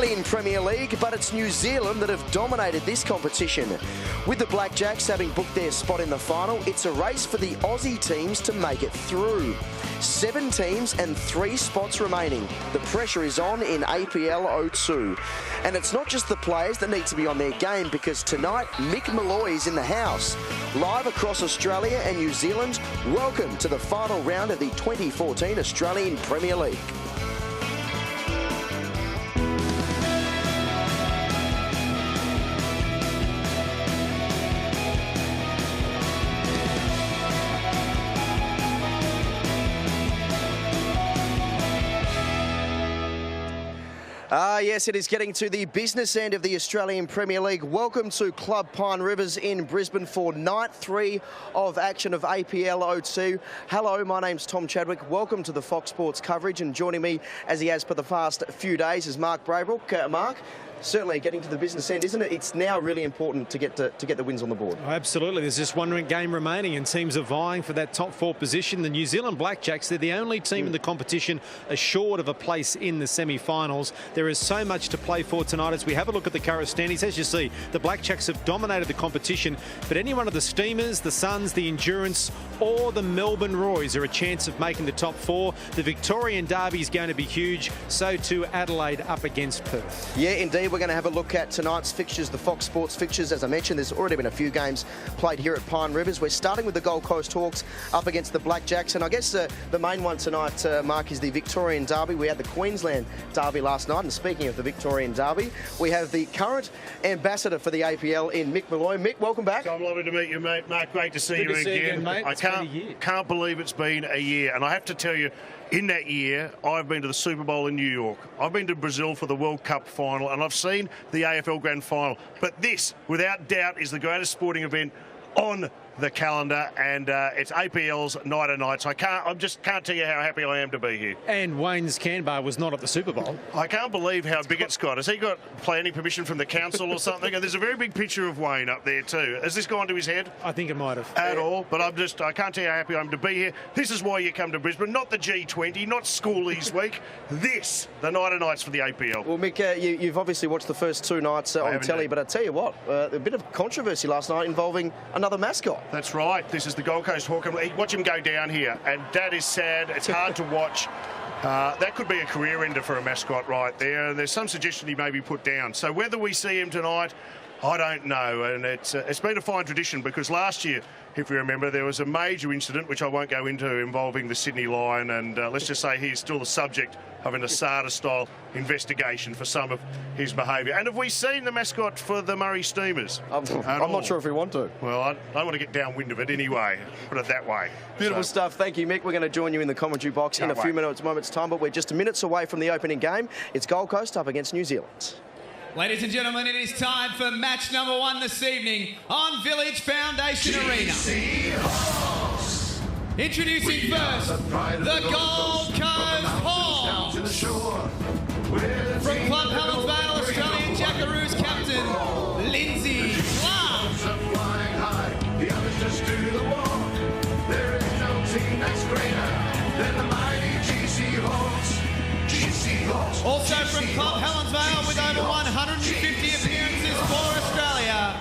Australian Premier League, but it's New Zealand that have dominated this competition. With the Blackjacks having booked their spot in the final, it's a race for the Aussie teams to make it through. 7 teams and 3 spots remaining. The pressure is on in APL 02. And it's not just the players that need to be on their game, because tonight Mick Malloy is in the house. Live across Australia and New Zealand, welcome to the final round of the 2014 Australian Premier League. Yes, it is getting to the business end of the Australian Premier League. Welcome to Club Pine Rivers in Brisbane for night 3 of action of APL 02. Hello, my name's Tom Chadwick. Welcome to the Fox Sports coverage, and joining me, as he has for the past few days, is Mark Braybrook. Mark, certainly getting to the business end, isn't it? It's now really important to get the wins on the board. Oh, absolutely. There's just one game remaining and teams are vying for that top 4 position. The New Zealand Blackjacks, they're the only team in the competition assured of a place in the semi-finals. There is so much to play for tonight as we have a look at the current standings. As you see, the Blackjacks have dominated the competition, but any one of the Steamers, the Suns, the Endurance or the Melbourne Roys are a chance of making the top 4. The Victorian Derby is going to be huge, so too Adelaide up against Perth. Yeah, indeed. We're going to have a look at tonight's fixtures, the Fox Sports fixtures. As I mentioned, there's already been a few games played here at Pine Rivers. We're starting with the Gold Coast Hawks up against the Blackjacks, and I guess the main one tonight, Mark, is the Victorian Derby. We had the Queensland Derby last night, and speaking of the Victorian Derby, we have the current ambassador for the APL in Mick Malloy. Mick, welcome back. I'm lovely to meet you, mate. Mark, great to see you again. Mate. I can't believe it's been a year, and I have to tell you, in that year, I've been to the Super Bowl in New York. I've been to Brazil for the World Cup final, and I've seen the AFL Grand Final. But this, without doubt, is the greatest sporting event on the calendar, and it's APL's night of nights. I just can't tell you how happy I am to be here. And Wayne's Canbar was not at the Super Bowl. I can't believe how big it's got. Has he got planning permission from the council or something? And there's a very big picture of Wayne up there too. Has this gone to his head? I think it might have. At all, but I can't tell you how happy I am to be here. This is why you come to Brisbane, not the G20, not Schoolies Week. This, the night of nights for the APL. Well, Mick, you've obviously watched the first 2 nights on telly, but I tell you what, a bit of controversy last night involving another mascot. That's right. This is the Gold Coast Hawk. Watch him go down here, and that is sad. It's hard to watch. That could be a career ender for a mascot right there, and there's some suggestion he may be put down. So whether we see him tonight, I don't know, and it's been a fine tradition, because last year, if you remember, there was a major incident, which I won't go into, involving the Sydney Lion, and let's just say he's still the subject of an Asada-style investigation for some of his behaviour. And have we seen the mascot for the Murray Steamers? I'm not sure if we want to. Well, I don't want to get downwind of it anyway, put it that way. Beautiful stuff. Thank you, Mick. We're going to join you in the commentary box in a few moments' time, but we're just minutes away from the opening game. It's Gold Coast up against New Zealand. Ladies and gentlemen, it is time for match number 1 this evening on Village Foundation Arena. Introducing first, the Gold Coast Hawks. From Club Helensvale, Australian Jackaroos captain, Lindsay Clark. The others just do the walk. There is no team that's greater than the mighty GC Hawks. Also from Club Helensvale with over 150 appearances for Australia.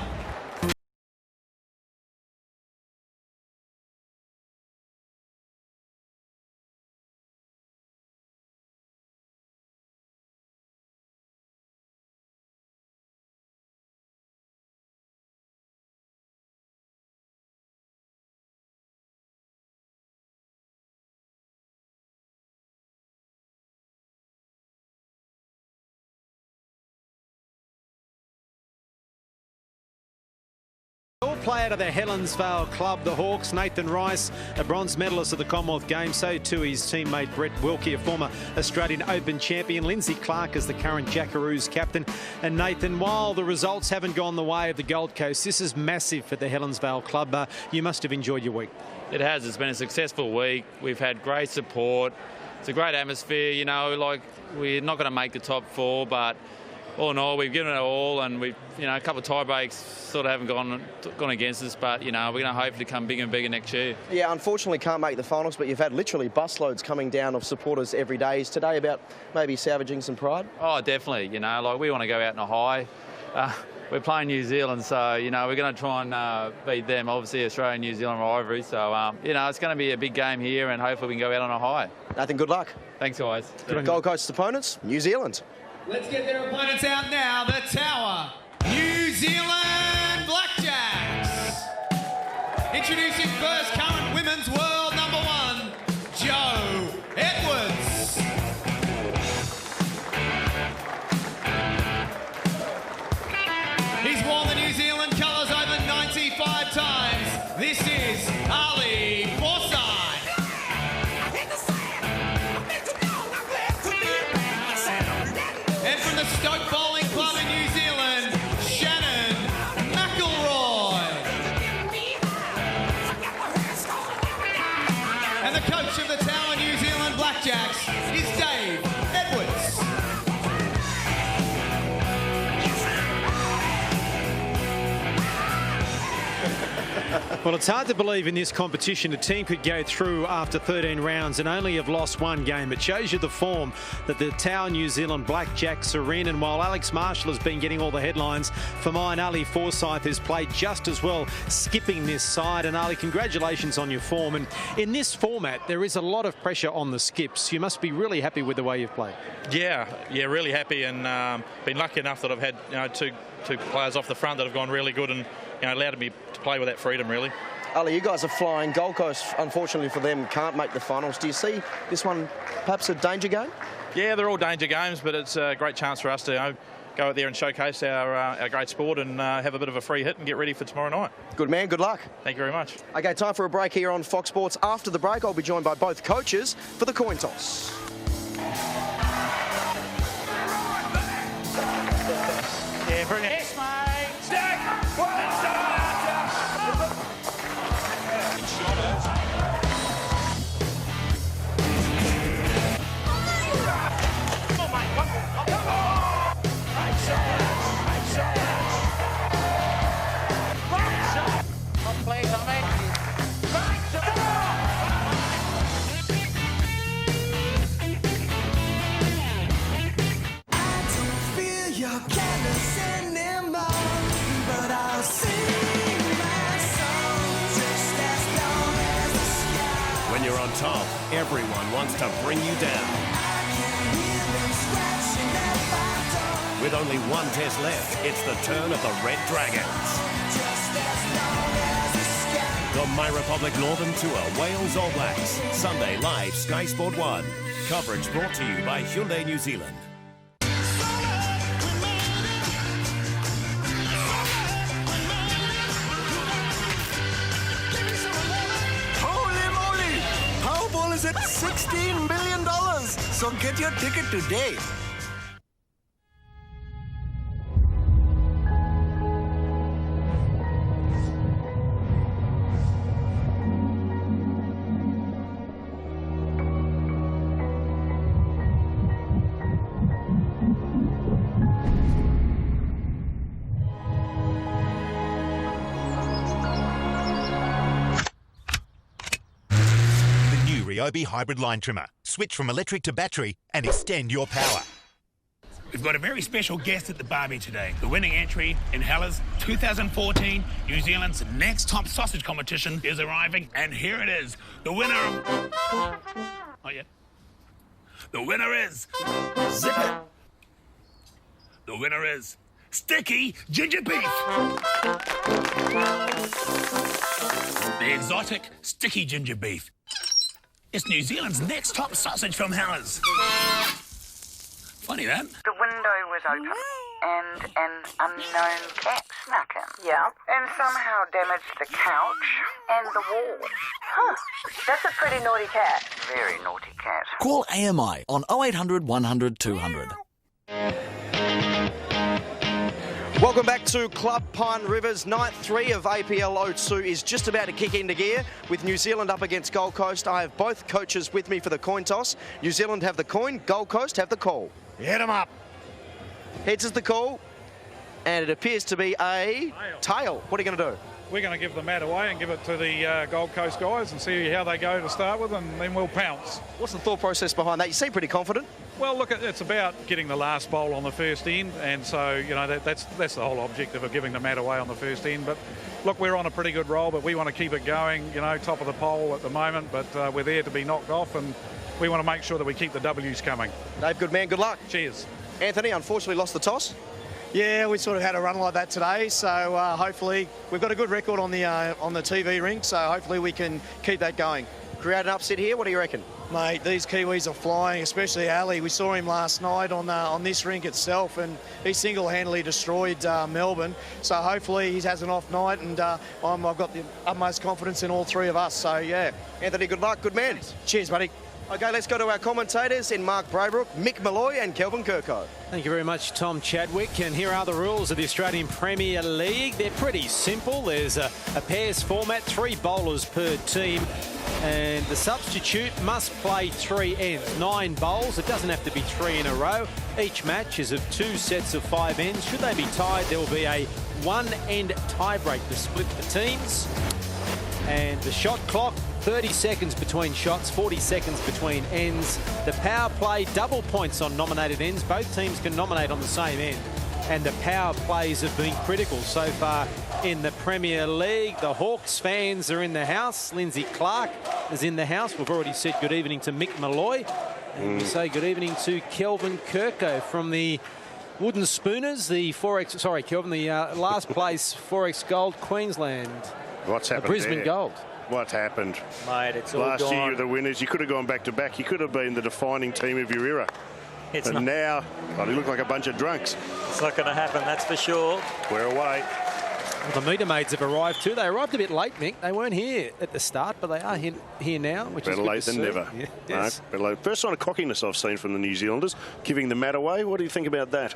All play out of the Helensvale club, the Hawks. Nathan Rice, a bronze medalist at the Commonwealth Games, so too his teammate Brett Wilkie, a former Australian Open champion. Lindsay Clark is the current Jackaroos captain. And Nathan, while the results haven't gone the way of the Gold Coast, this is massive for the Helensvale club. You must have enjoyed your week. It has. It's been a successful week. We've had great support. It's a great atmosphere. You know, like, we're not going to make the top 4, but all in all, we've given it all, and we've, a couple of tie breaks sort of haven't gone against us, but, we're going to hopefully come bigger and bigger next year. Yeah, unfortunately can't make the finals, but you've had literally busloads coming down of supporters every day. Is today about maybe salvaging some pride? Oh, definitely. Like, we want to go out in a high. We're playing New Zealand, so, we're going to try and beat them. Obviously, Australia and New Zealand rivalry. So, it's going to be a big game here, and hopefully we can go out on a high. Nathan, good luck. Thanks, guys. Gold Coast's opponents, New Zealand. Let's get their opponents out now. The Tower, New Zealand Blackjacks. Introducing first current women's world #1, Jo Edwards. He's worn the New Zealand colours over 95 times. This is Ali Forsyth. And from the Stoke Bowling Club in New Zealand, Shannon McElroy. And the coach of the Tower New Zealand Blackjacks is Dave Edwards. Well, it's hard to believe in this competition a team could go through after 13 rounds and only have lost one game. It shows you the form that the Tower New Zealand Blackjacks are in. And while Alex Marshall has been getting all the headlines, for mine, Ali Forsyth has played just as well, skipping this side. And Ali, congratulations on your form. And in this format, there is a lot of pressure on the skips. You must be really happy with the way you've played. Yeah, really happy, and been lucky enough that I've had two players off the front that have gone really good and allowed me to play with that freedom, really. Ali, you guys are flying. Gold Coast, unfortunately for them, can't make the finals. Do you see this one perhaps a danger game? Yeah, they're all danger games, but it's a great chance for us to go out there and showcase our great sport and have a bit of a free hit and get ready for tomorrow night. Good man, good luck. Thank you very much. Okay, time for a break here on Fox Sports. After the break, I'll be joined by both coaches for the coin toss. Yeah, brilliant. Yes, mate. Stack. One start. Oh, mate. Come on. Right shot. Right shot. Right shot. Not played on it. Right shot. I don't feel your careless anymore, but I'll sing my song just as long as the sky. When you're on top, everyone wants to bring you down. I can hear them scratching at my door. With only one test left, it's the turn of the Red Dragons. Just as long as the sky. The My Republic Northern Tour, Wales All Blacks. Sunday live, Sky Sport 1. Coverage brought to you by Hyundai New Zealand. Holy moly! Powerball is at $16 million, so get your ticket today. Ryobi hybrid line trimmer. Switch from electric to battery and extend your power. We've got a very special guest at the barbie today. The winning entry in Hellas 2014 New Zealand's next top sausage competition is arriving, and here it is. The winner of... Oh, yeah. The winner is... Zip it. The winner is... Sticky ginger beef. The exotic sticky ginger beef. It's New Zealand's next top sausage from Hellas. Funny that. The window was open and an unknown cat snuck in. Yeah. And somehow damaged the couch and the wall. Huh. That's a pretty naughty cat. Very naughty cat. Call AMI on 0800 100 200. Welcome back to Club Pine Rivers. Night 3 of APL 02 is just about to kick into gear with New Zealand up against Gold Coast. I have both coaches with me for the coin toss. New Zealand have the coin, Gold Coast have the call. Hit 'em up. Heads is the call, and it appears to be a tail. What are you going to do? We're going to give the mat away and give it to the Gold Coast guys and see how they go to start with, and then we'll pounce. What's the thought process behind that? You seem pretty confident. Well, look, it's about getting the last bowl on the first end, and so, you know, that's the whole objective of giving the mat away on the first end. But look, we're on a pretty good roll, but we want to keep it going, you know, top of the pole at the moment, but we're there to be knocked off, and we want to make sure that we keep the W's coming. Dave, good man, good luck. Cheers. Anthony, unfortunately lost the toss. Yeah, we sort of had a run like that today, so hopefully we've got a good record on the TV ring, so hopefully we can keep that going. Create an upset here, what do you reckon? Mate, these Kiwis are flying, especially Ali. We saw him last night on this rink itself, and he single-handedly destroyed Melbourne. So hopefully he has an off night, and I've got the utmost confidence in all three of us. So yeah, Anthony, good luck, good man. Cheers, buddy. Okay, let's go to our commentators in Mark Braybrook, Mick Malloy and Kelvin Kirko. Thank you very much, Tom Chadwick. And here are the rules of the Australian Premier League. They're pretty simple. There's a pairs format, 3 bowlers per team. And the substitute must play 3 ends, 9 bowls. It doesn't have to be 3 in a row. Each match is of 2 sets of 5 ends. Should they be tied, there will be a 1-end tiebreak to split the teams. And the shot clock, 30 seconds between shots, 40 seconds between ends. The power play, double points on nominated ends. Both teams can nominate on the same end. And the power plays have been critical so far in the Premier League. The Hawks fans are in the house. Lindsay Clark is in the house. We've already said good evening to Mick Malloy. And we say good evening to Kelvin Kirko from the Wooden Spooners, the Forex, sorry, Kelvin, the last place Forex Gold Queensland. What's happened Brisbane there? Gold. What happened? Mate, it's all Last gone. year, you were the winners. You could have gone back-to-back. You could have been the defining team of your era. It's and not, now, well, you look like a bunch of drunks. it's not going to happen, that's for sure. We're away. Well, the meter maids have arrived too. They arrived a bit late, Mick. They weren't here at the start, but they are here now, which is Better good late to than see. never. Yeah, No, yes. better late. First sign of cockiness I've seen from the New Zealanders, giving the mat away. What do you think about that?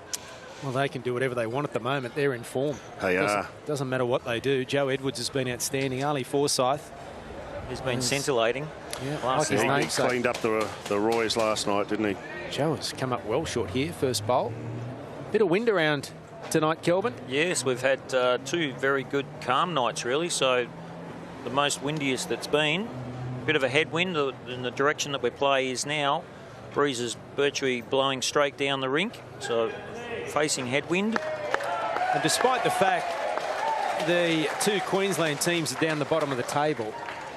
Well, they can do whatever they want at the moment. They're in form. They are. Doesn't matter what they do. Joe Edwards has been outstanding. Ali Forsyth. He's been scintillating. Yeah, last like his night. He namesake. cleaned up the Roys last night, didn't he? Joe has come up well short here, first bowl. Bit of wind around tonight, Kelvin. Yes, we've had 2 very good calm nights, really. So the most windiest that's been. Bit of a headwind in the direction that we play is now. Breeze is virtually blowing straight down the rink, so facing headwind. And despite the fact the 2 Queensland teams are down the bottom of the table,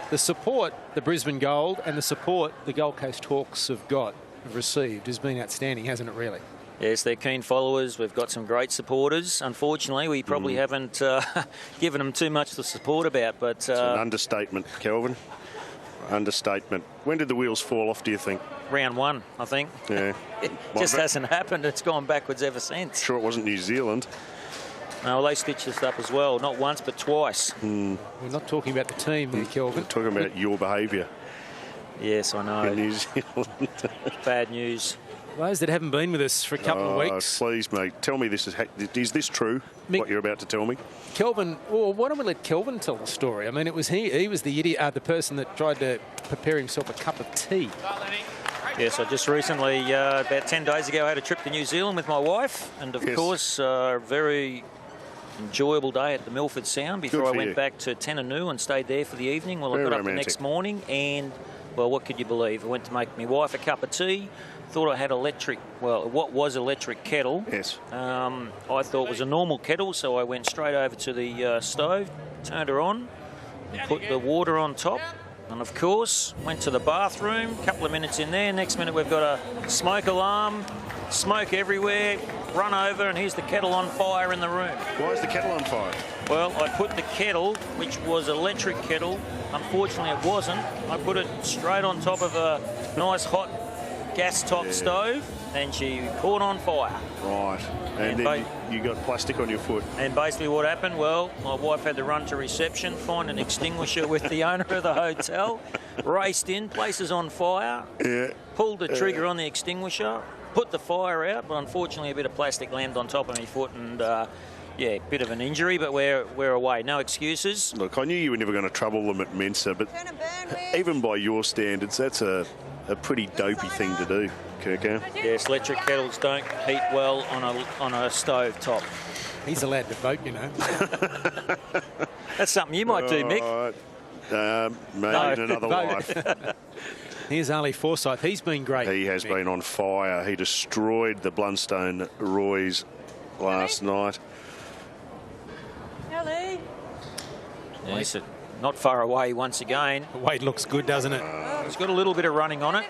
the support the Brisbane Gold and the support the Gold Coast Hawks have received has been outstanding, hasn't it, really? Yes, they're keen followers. We've got some great supporters. Unfortunately, we probably haven't given them too much to support about. But It's an understatement, Kelvin. Understatement. When did the wheels fall off, do you think? round 1, I think. Yeah. It just hasn't happened. It's gone backwards ever since. Sure it wasn't New Zealand. No, they stitched us up as well. Not once, but twice. We're not talking about the team there, Kelvin. We're talking about your behaviour. Yes, I know. In New Zealand. Bad news. Those that haven't been with us for a couple of weeks. Please, mate, tell me this is this true, Mick, what you're about to tell me? Kelvin, well, why don't we let Kelvin tell the story? I mean, it was he was the idiot, the person that tried to prepare himself a cup of tea. Yes, I just recently, about 10 days ago, I had a trip to New Zealand with my wife. And, of course, a very enjoyable day at the Milford Sound before I went back to Tananu and stayed there for the evening. Well, I got up the next morning and, well, what could you believe? I went to make my wife a cup of tea. Thought I had what was electric kettle. Yes. I thought it was a normal kettle, so I went straight over to the stove, turned her on, put the water on top, and of course, went to the bathroom, a couple of minutes in there. Next minute, we've got a smoke alarm, smoke everywhere, run over, and here's the kettle on fire in the room. Why is the kettle on fire? Well, I put the kettle, which was electric kettle, unfortunately it wasn't. I put it straight on top of a nice hot gas top stove, and she caught on fire. Right. And then you got plastic on your foot. And basically what happened, well, my wife had to run to reception, find an extinguisher with the owner of the hotel, raced in, place is on fire, pulled the trigger on the extinguisher, put the fire out, but unfortunately a bit of plastic landed on top of my foot, and yeah, bit of an injury, but we're away. No excuses. Look, I knew you were never going to trouble them at Mensa, but even by your standards, that's a a pretty dopey thing to do, Kirko. Yes, electric kettles don't heat well on a stove top. He's allowed to vote, you know. That's something you might do, Mick. Maybe in another life. Here's Ali Forsyth. He's been great. He has been on fire. He destroyed the Blundstone Roys last night. Ellie. Yes, not far away once again. The weight looks good, doesn't it? He's got a little bit of running on it.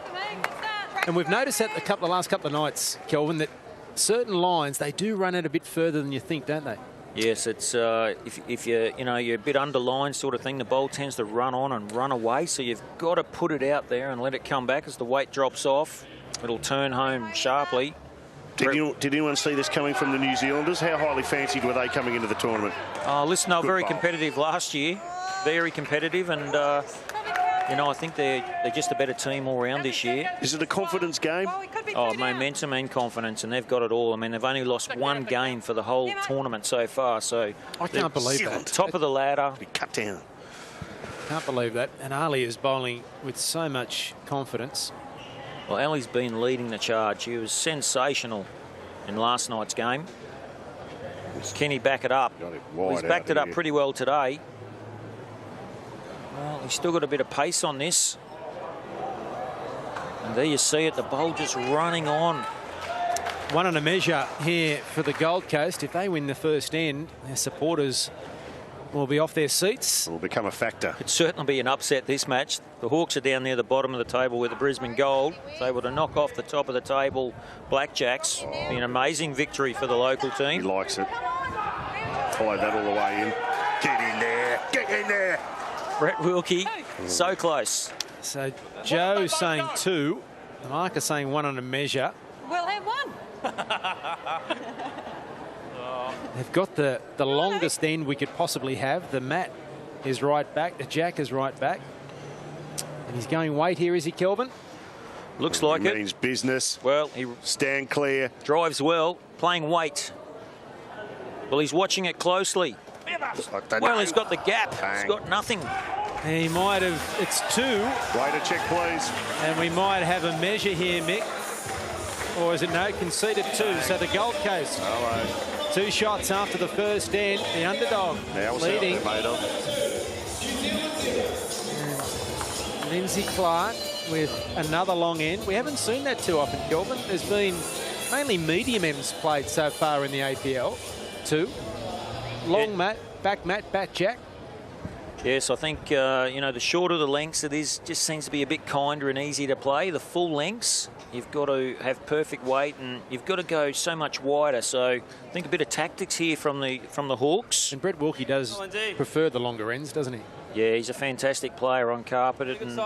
And we've noticed that the last couple of nights, Kelvin, that certain lines, they do run it a bit further than you think, don't they? Yes, it's if you're a bit underlined sort of thing, the bowl tends to run on and run away. So you've got to put it out there and let it come back as the weight drops off. It'll turn home sharply. Did anyone see this coming from the New Zealanders? How highly fancied were they coming into the tournament? Listen, they were very competitive last year. Very competitive, and I think they're just a better team all round this year. Is it a confidence game? Oh, momentum and confidence, and they've got it all. I mean, they've only lost one game for the whole tournament so far, so I can't believe that. Top of the ladder. Cut down. Can't believe that. And Ali is bowling with so much confidence. Well, Ali's been leading the charge. He was sensational in last night's game. Can he back it up? He's backed it up pretty well today. Well, he's still got a bit of pace on this. And there you see it, the bowl just running on. One and a measure here for the Gold Coast. If they win the first end, their supporters will be off their seats. It will become a factor. It'd certainly be an upset this match. The Hawks are down near the bottom of the table with the Brisbane Gold. If they were to knock off the top of the table Blackjacks, it'd be an amazing victory for the local team. He likes it. Follow that all the way in. Get in there. Get in there. Brett Wilkie, so close. So Joe saying 2. The marker saying 1 and a measure. We'll have 1. They've got the longest end we could possibly have. The mat is right back. The jack is right back. And he's going weight here, is he, Kelvin? Looks like it. Means business. Well, he stand clear. Drives well, playing weight. Well, he's watching it closely. Well, he's got the gap. He's got nothing. He might have. It's 2. Way to check, please. And we might have a measure here, Mick. Or is it no? Conceded 2. So the Gold Coast. 2 shots after the first end. The underdog leading. Lindsay Clark with another long end. We haven't seen that too often, Kelvin. There's been mainly medium ends played so far in the APL. 2. Long mat, back jack. Yes, I think, the shorter the lengths it is, just seems to be a bit kinder and easier to play. The full lengths, you've got to have perfect weight and you've got to go so much wider. So I think a bit of tactics here from the Hawks. And Brett Wilkie does prefer the longer ends, doesn't he? Yeah, he's a fantastic player on carpet. And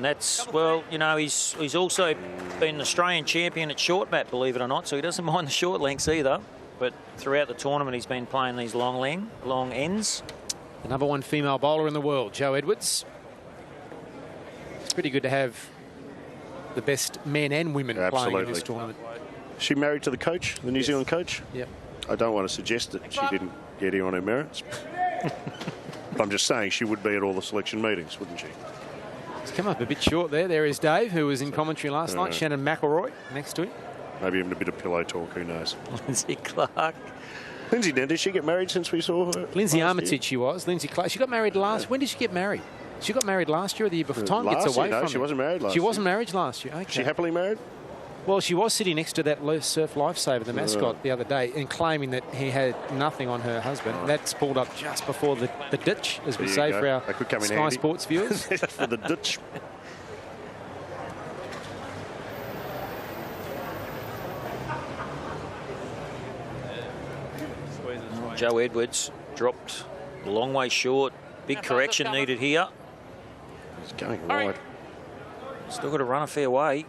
that's, well, he's also been an Australian champion at short mat, believe it or not, so he doesn't mind the short lengths either. But throughout the tournament, he's been playing these long ends. The number 1 female bowler in the world, Jo Edwards. It's pretty good to have the best men and women playing in this tournament. Is she married to the coach, the New Zealand coach? Yep. I don't want to suggest that she didn't get here on her merits. But I'm just saying she would be at all the selection meetings, wouldn't she? He's come up a bit short there. There is Dave, who was in commentary last night. Shannon McElroy next to him. Maybe even a bit of pillow talk, who knows. Lindsay Clark. Lindsay, did she get married since we saw her? Lindsay Armitage, she was. Lindsay Clark. She got married last. When did she get married? She got married last year or the year before? Time gets away from she wasn't married last year. She year. wasn't married last year. Okay. She happily married? Well, she was sitting next to that surf lifesaver, the mascot, the other day, and claiming that he had nothing on her husband. That's pulled up just before the ditch, as we say, for our Sky Sports viewers. For the ditch. Jo Edwards dropped a long way short. Big correction needed here. He's going wide. Still got to run a fair way.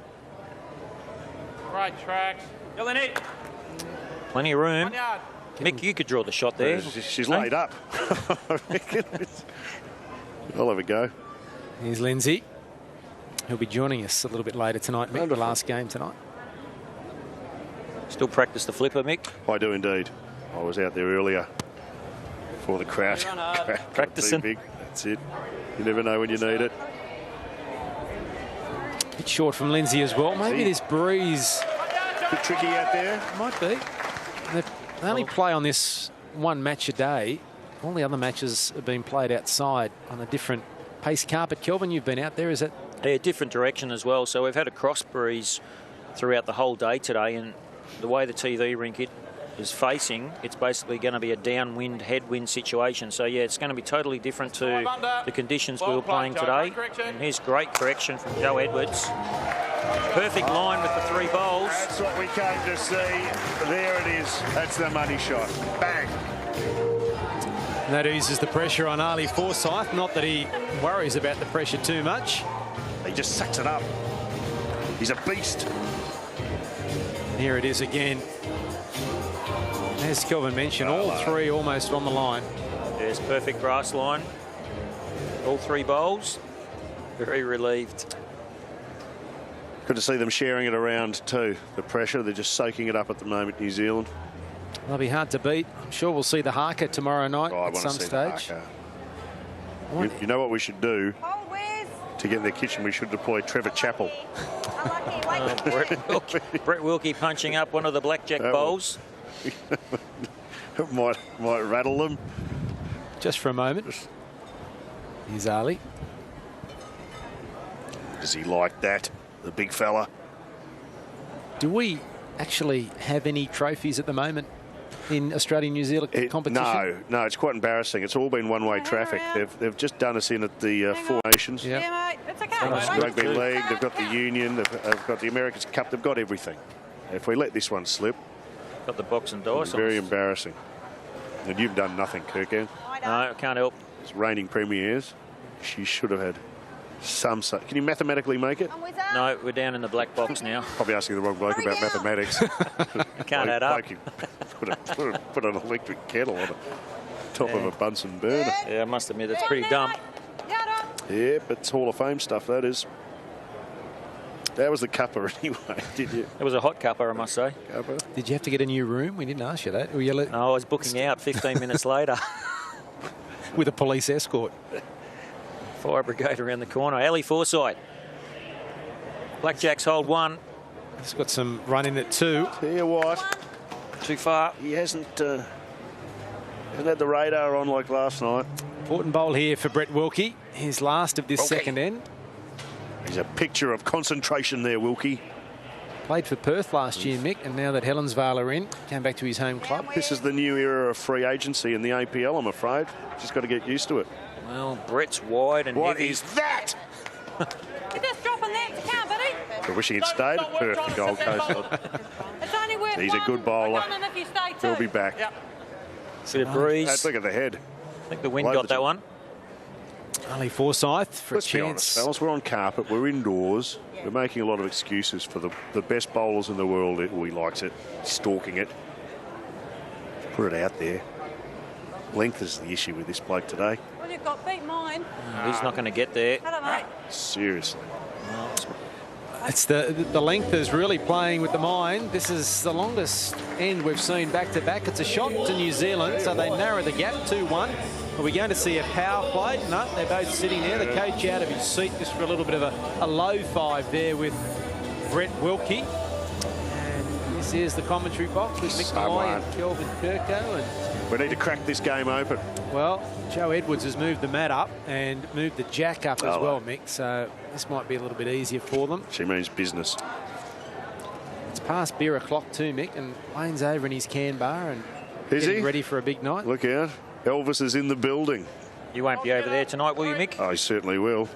Right track. Plenty of room. Mick, you could draw the shot there. She's laid up. I'll have a go. Here's Lindsay. He'll be joining us a little bit later tonight, Mick, the last game tonight. Still practice the flipper, Mick? I do indeed. I was out there earlier for the crowd. Practicing. Big. That's it. You never know when you need it. Bit short from Lindsay as well. Maybe this breeze... A bit tricky out there. Might be. They only play on this one match a day. All the other matches have been played outside on a different pace carpet. Kelvin, you've been out there. Is it? Yeah, different direction as well. So we've had a cross breeze throughout the whole day today, and the way the TV rink is facing, it's basically going to be a downwind, headwind situation. So, yeah, it's going to be totally different to the conditions we were playing today. And here's great correction from Joe Edwards. Perfect line with the 3 bowls. That's what we came to see. There it is. That's the money shot. Bang. And that eases the pressure on Ali Forsyth. Not that he worries about the pressure too much. He just sucks it up. He's a beast. And here it is again. As Kelvin mentioned, all 3 almost on the line. Yes, perfect grass line. All 3 bowls. Very relieved. Good to see them sharing it around too. The pressure, they're just soaking it up at the moment, New Zealand. They'll be hard to beat. I'm sure we'll see the haka tomorrow night at some stage. You know what we should do? To get in the kitchen, we should deploy Trevor Chappell. Brett Wilkie punching up one of the blackjack bowls. might rattle them. Just for a moment. Here's Ali. Does he like that, the big fella? Do we actually have any trophies at the moment in Australia-New Zealand competition? No, it's quite embarrassing. It's all been one-way traffic. They've just done us in at the Four Nations. Yeah, mate, it's okay. Rugby League, they've got the Union, they've got the America's Cup, they've got everything. If we let this one slip... Got the box and dice. Very embarrassing. And you've done nothing, Kirkan. No, I can't help. It's reigning premiers. She should have had some... Can you mathematically make it? No, we're down in the black box now. Probably asking the wrong bloke about mathematics. Can't add up. Put an electric kettle on the top of a Bunsen burner. Yeah, I must admit, it's pretty dumb. Yeah, but it's Hall of Fame stuff, that is. That was the cuppa anyway, did you? It was a hot cuppa, I must say. Cuppa. Did you have to get a new room? We didn't ask you that. Were you No, I was booking out 15 minutes later. With a police escort. Fire brigade around the corner. Ali Forsyth. Blackjacks hold 1. He's got some run in at 2. Tell you what. Too far. He hasn't had the radar on like last night. Important bowl here for Brett Wilkie. His last of this second end. He's a picture of concentration there, Wilkie. Played for Perth last year, Mick, and now that Helensvale are in, came back to his home club. This is the new era of free agency in the APL, I'm afraid. Just got to get used to it. Well, Brett's wide and What heavy. is that? You're just dropping that to count, buddy. We're wishing he'd stayed at Perth, the Gold Coast. It's only worth He's a good bowler. one if you stay He'll two. be back. Bit of breeze. Look at the head. I think the wind got that one. Ali Forsyth for Let's a be chance. honest, fellas, we're on carpet, we're indoors. We're making a lot of excuses for the best bowlers in the world. We likes it, stalking it. Put it out there. Length is the issue with this bloke today. Well, you've got beat mine. He's not going to get there. Hello, mate. Seriously. It's the length is really playing with the mind. This is the longest end we've seen back-to-back. It's a shot to New Zealand, so they narrow the gap 2-1. Are we going to see a power play? No, they're both sitting there. The coach out of his seat just for a little bit of a low 5 there with Brett Wilkie. And this is the commentary box with Mick Malloy and Kelvin Kirko. And we need to crack this game open. Well, Joe Edwards has moved the mat up and moved the jack up as well, Mick. So this might be a little bit easier for them. She means business. It's past beer o'clock too, Mick, and Wayne's over in his can bar and getting ready for a big night. Look out. Elvis is in the building. You won't be over there tonight, will you, Mick? I certainly will.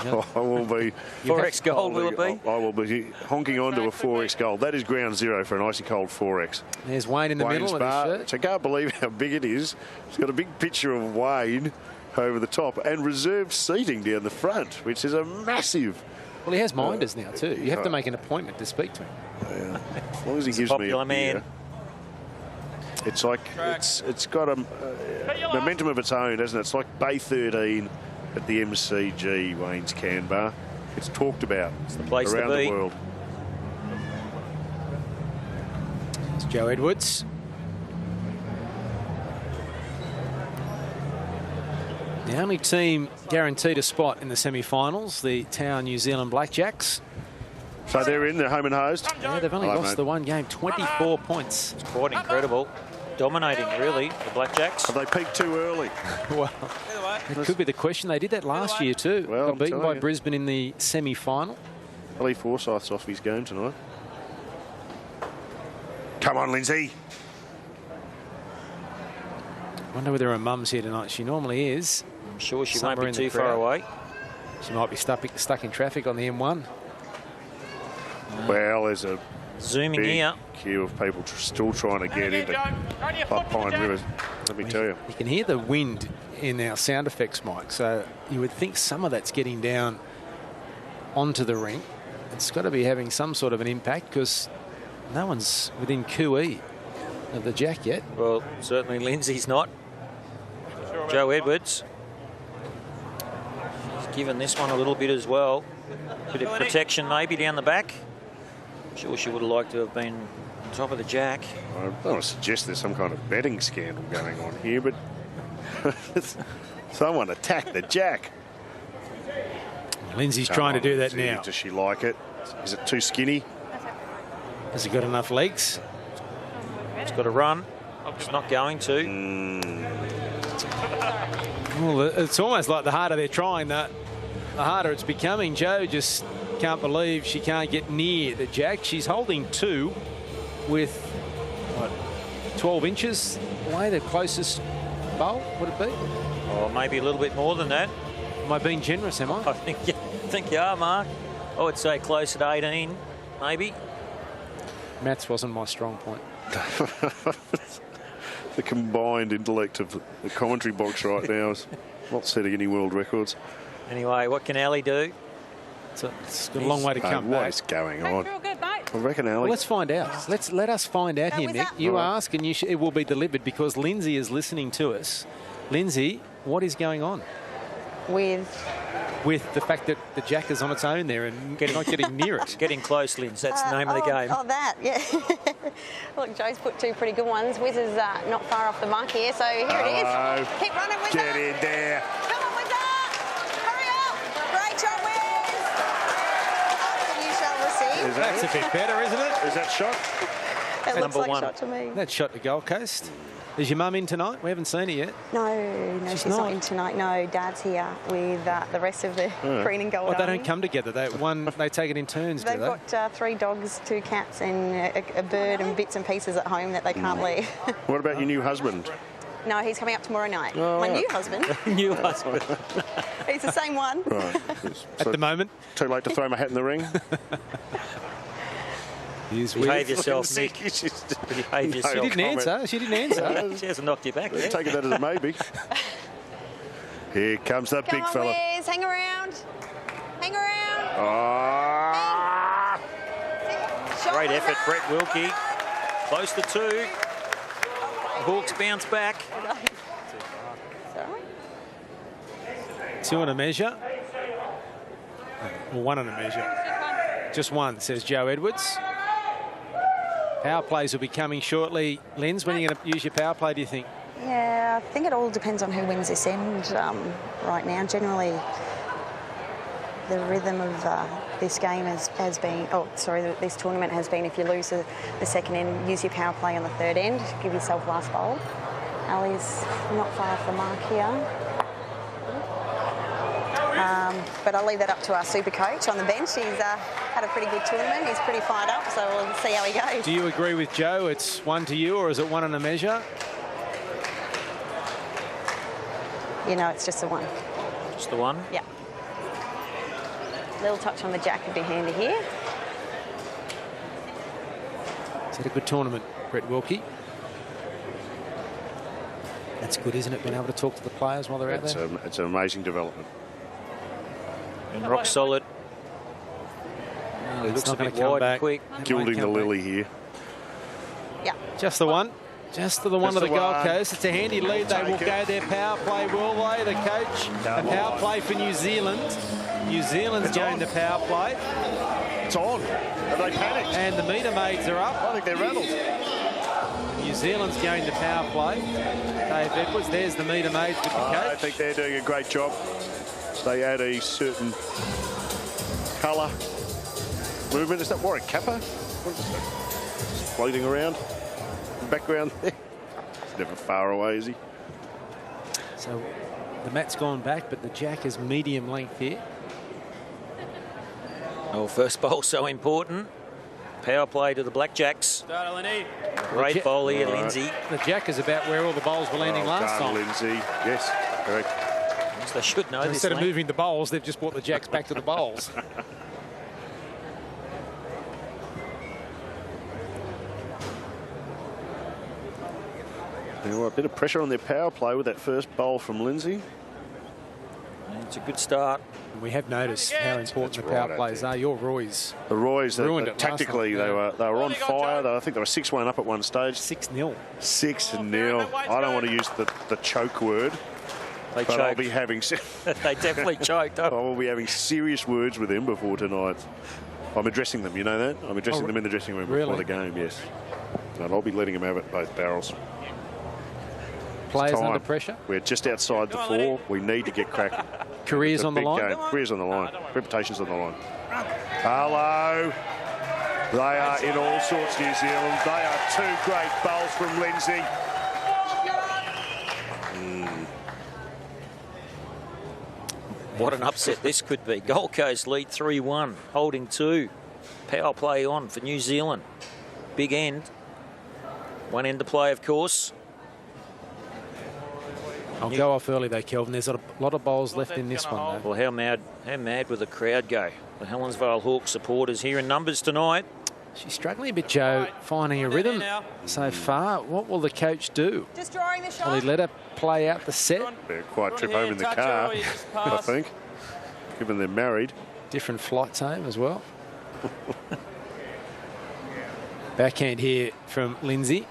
Yep. I will be. 4X gold, will it be? I will be honking onto a 4X gold. That is ground zero for an icy cold 4X. There's Wayne in the middle of his shirt. I can't believe how big it is. It's got a big picture of Wayne over the top and reserved seating down the front, which is a massive. Well, he has minders now too. You have to make an appointment to speak to him. Yeah. As long as he gives me a beer. It's like it's got a momentum of its own, doesn't it? It's like Bay 13 at the MCG, Wayne's Can Bar. It's talked about around the world. It's Joe Edwards. The only team guaranteed a spot in the semi-finals, the Tower New Zealand Blackjacks. So they're in, they're home and hosed. Yeah, they've only lost the one game, 24 points. It's quite incredible. Dominating, really, the Blackjacks. Have they peaked too early? Well, it could be the question. They did that last year too. Well, Got beaten by Brisbane in the semi-final. Lee Forsyth's off his game tonight. Come on, Lindsay. I wonder whether her mum's here tonight. She normally is. I'm sure she won't be too far away. She might be stuck in traffic on the M1. Well, there's a zooming big here queue of people still trying to get into up Pine River. Let me tell you. You can hear the wind in our sound effects, Mike. So you would think some of that's getting down onto the ring. It's got to be having some sort of an impact because no one's within QE of the Jack yet. Well, certainly Lindsay's not. Joe Edwards. He's given this one a little bit as well. Bit of protection maybe down the back. I'm sure she would have liked to have been on top of the Jack. I don't want to suggest there's some kind of betting scandal going on here, but someone attacked the Jack. Lindsay's trying to do that now. Does she like it? Is it too skinny? Has he got enough legs? It's got to run. It's not going to. Well, it's almost like the harder they're trying, the harder it's becoming. Joe just can't believe she can't get near the Jack. She's holding 2 with, what, 12 inches away, the closest bowl, would it be? Oh, maybe a little bit more than that. Am I being generous, am I? I think you are, Mark. I would say close at 18, maybe. Maths wasn't my strong point. The combined intellect of the commentary box right now is not setting any world records. Anyway, what can Ali do? It's got a long way to come back. What is going on? Real good, mate. I reckon Ali. Well, let's find out. Let us find out here, Nick. You ask and it will be delivered because Lindsay is listening to us. Lindsay, what is going on? With the fact that the Jack is on its own there and not getting near it. Getting close, Linz. That's the name of the game. Oh, that, yeah. Look, Joe's put 2 pretty good ones. Wiz is not far off the mark here, so here it is. Keep running, Wiz. Get in there. Come on, Wiz. Hurry up. Great job, Wiz. You shall receive. That's a bit better, isn't it? Is that shot? It looks like a shot to me. That shot to Gold Coast. Is your mum in tonight? We haven't seen her yet. No, she's not in tonight. No, Dad's here with the rest of the green and gold. Well, they don't come together. They take it in turns, They've do they? got 3 dogs, 2 cats, and a bird and bits and pieces at home that they can't leave. What about your new husband? No, he's coming up tomorrow night. Oh, My right. new husband. New husband. He's the same one. Right. At the moment. Too late to throw my hat in the ring? Behave yourself, Nick. Behave yourself. She didn't answer. She didn't answer. She hasn't knocked you back yet. Taking that as a maybe. Here comes that big fella. Wiz, hang around. Hang around. Oh. Great effort, Brett Wilkie. Close to 2. The Hawks bounce back. Sorry. 2 on a measure. Well, 1 on a measure. Just 1, says Joe Edwards. Power plays will be coming shortly. Linz, when are you going to use your power play, do you think? Yeah, I think it all depends on who wins this end right now. Generally, the rhythm of this game has been, this tournament has been if you lose the second end, use your power play on the third end, give yourself last bowl. Ali's not far off the mark here. But I'll leave that up to our super coach on the bench. He's had a pretty good tournament. He's pretty fired up, so we'll see how he goes. Do you agree with Joe? It's 1 to you, or is it 1 on a measure? You know, it's just the 1. Just the 1? Yeah. Little touch on the Jack would be handy here. He's had a good tournament, Brett Wilkie. That's good, isn't it? Being able to talk to the players while they're out there. It's an amazing development. And rock solid. He looks a bit wide and quick. Gilding the lily here. Yeah. Just the 1. Just to the one of the Gold Coast. It's a handy lead. They will go their power play, will they? The coach. The power play for New Zealand. New Zealand's going the power play. It's on. Have they panicked? And the meter maids are up. I think they're rattled. New Zealand's going the power play. Dave Edwards, there's the meter maids with the coach. I think they're doing a great job. They add a certain colour movement. Is that Warwick Kappa? What is that? Just floating around in the background there. He's never far away, is he? So the mat's gone back, but the jack is medium length here. Oh, first bowl so important. Power play to the Blackjacks. Great bowl here, Lindsay. The jack is about where all the bowls were landing last time. Lindsay. Yes, correct. Yes, they should know this. Instead of moving the bowls, they've just brought the jacks back to the bowls. A bit of pressure on their power play with that first bowl from Lindsay. It's a good start. We have noticed how important the power plays are. Your Roys. The Roys, ruined it tactically, they were on fire. I think they were 6-1 up at one stage. 6-0. 6-0. I don't want to use the choke word. But I'll be having... They definitely choked up. I will be having serious words with them before tonight. I'm addressing them, you know that? I'm addressing them in the dressing room before the game, yes. And I'll be letting them have it both barrels. Players under pressure. We're just outside the 4. We need to get cracking. Careers on the line. Careers on the line. Reputations on the line. Hello. They are in all sorts, New Zealand. They are 2 great bowls from Lindsay. What an upset this could be. Gold Coast lead 3-1, holding 2. Power play on for New Zealand. Big end. One end to play, of course. I'll go off early though, Kelvin. There's a lot of bowls left in this one, though. Well, how mad will the crowd go? The Helensvale Hawks supporters here in numbers tonight. She's struggling a bit, Joe, finding a rhythm so far. What will the coach do? Just drawing the shot. Will he let her play out the set? Quite trip home in the car, I think, given they're married. Different flights home as well. Backhand here from Lindsay.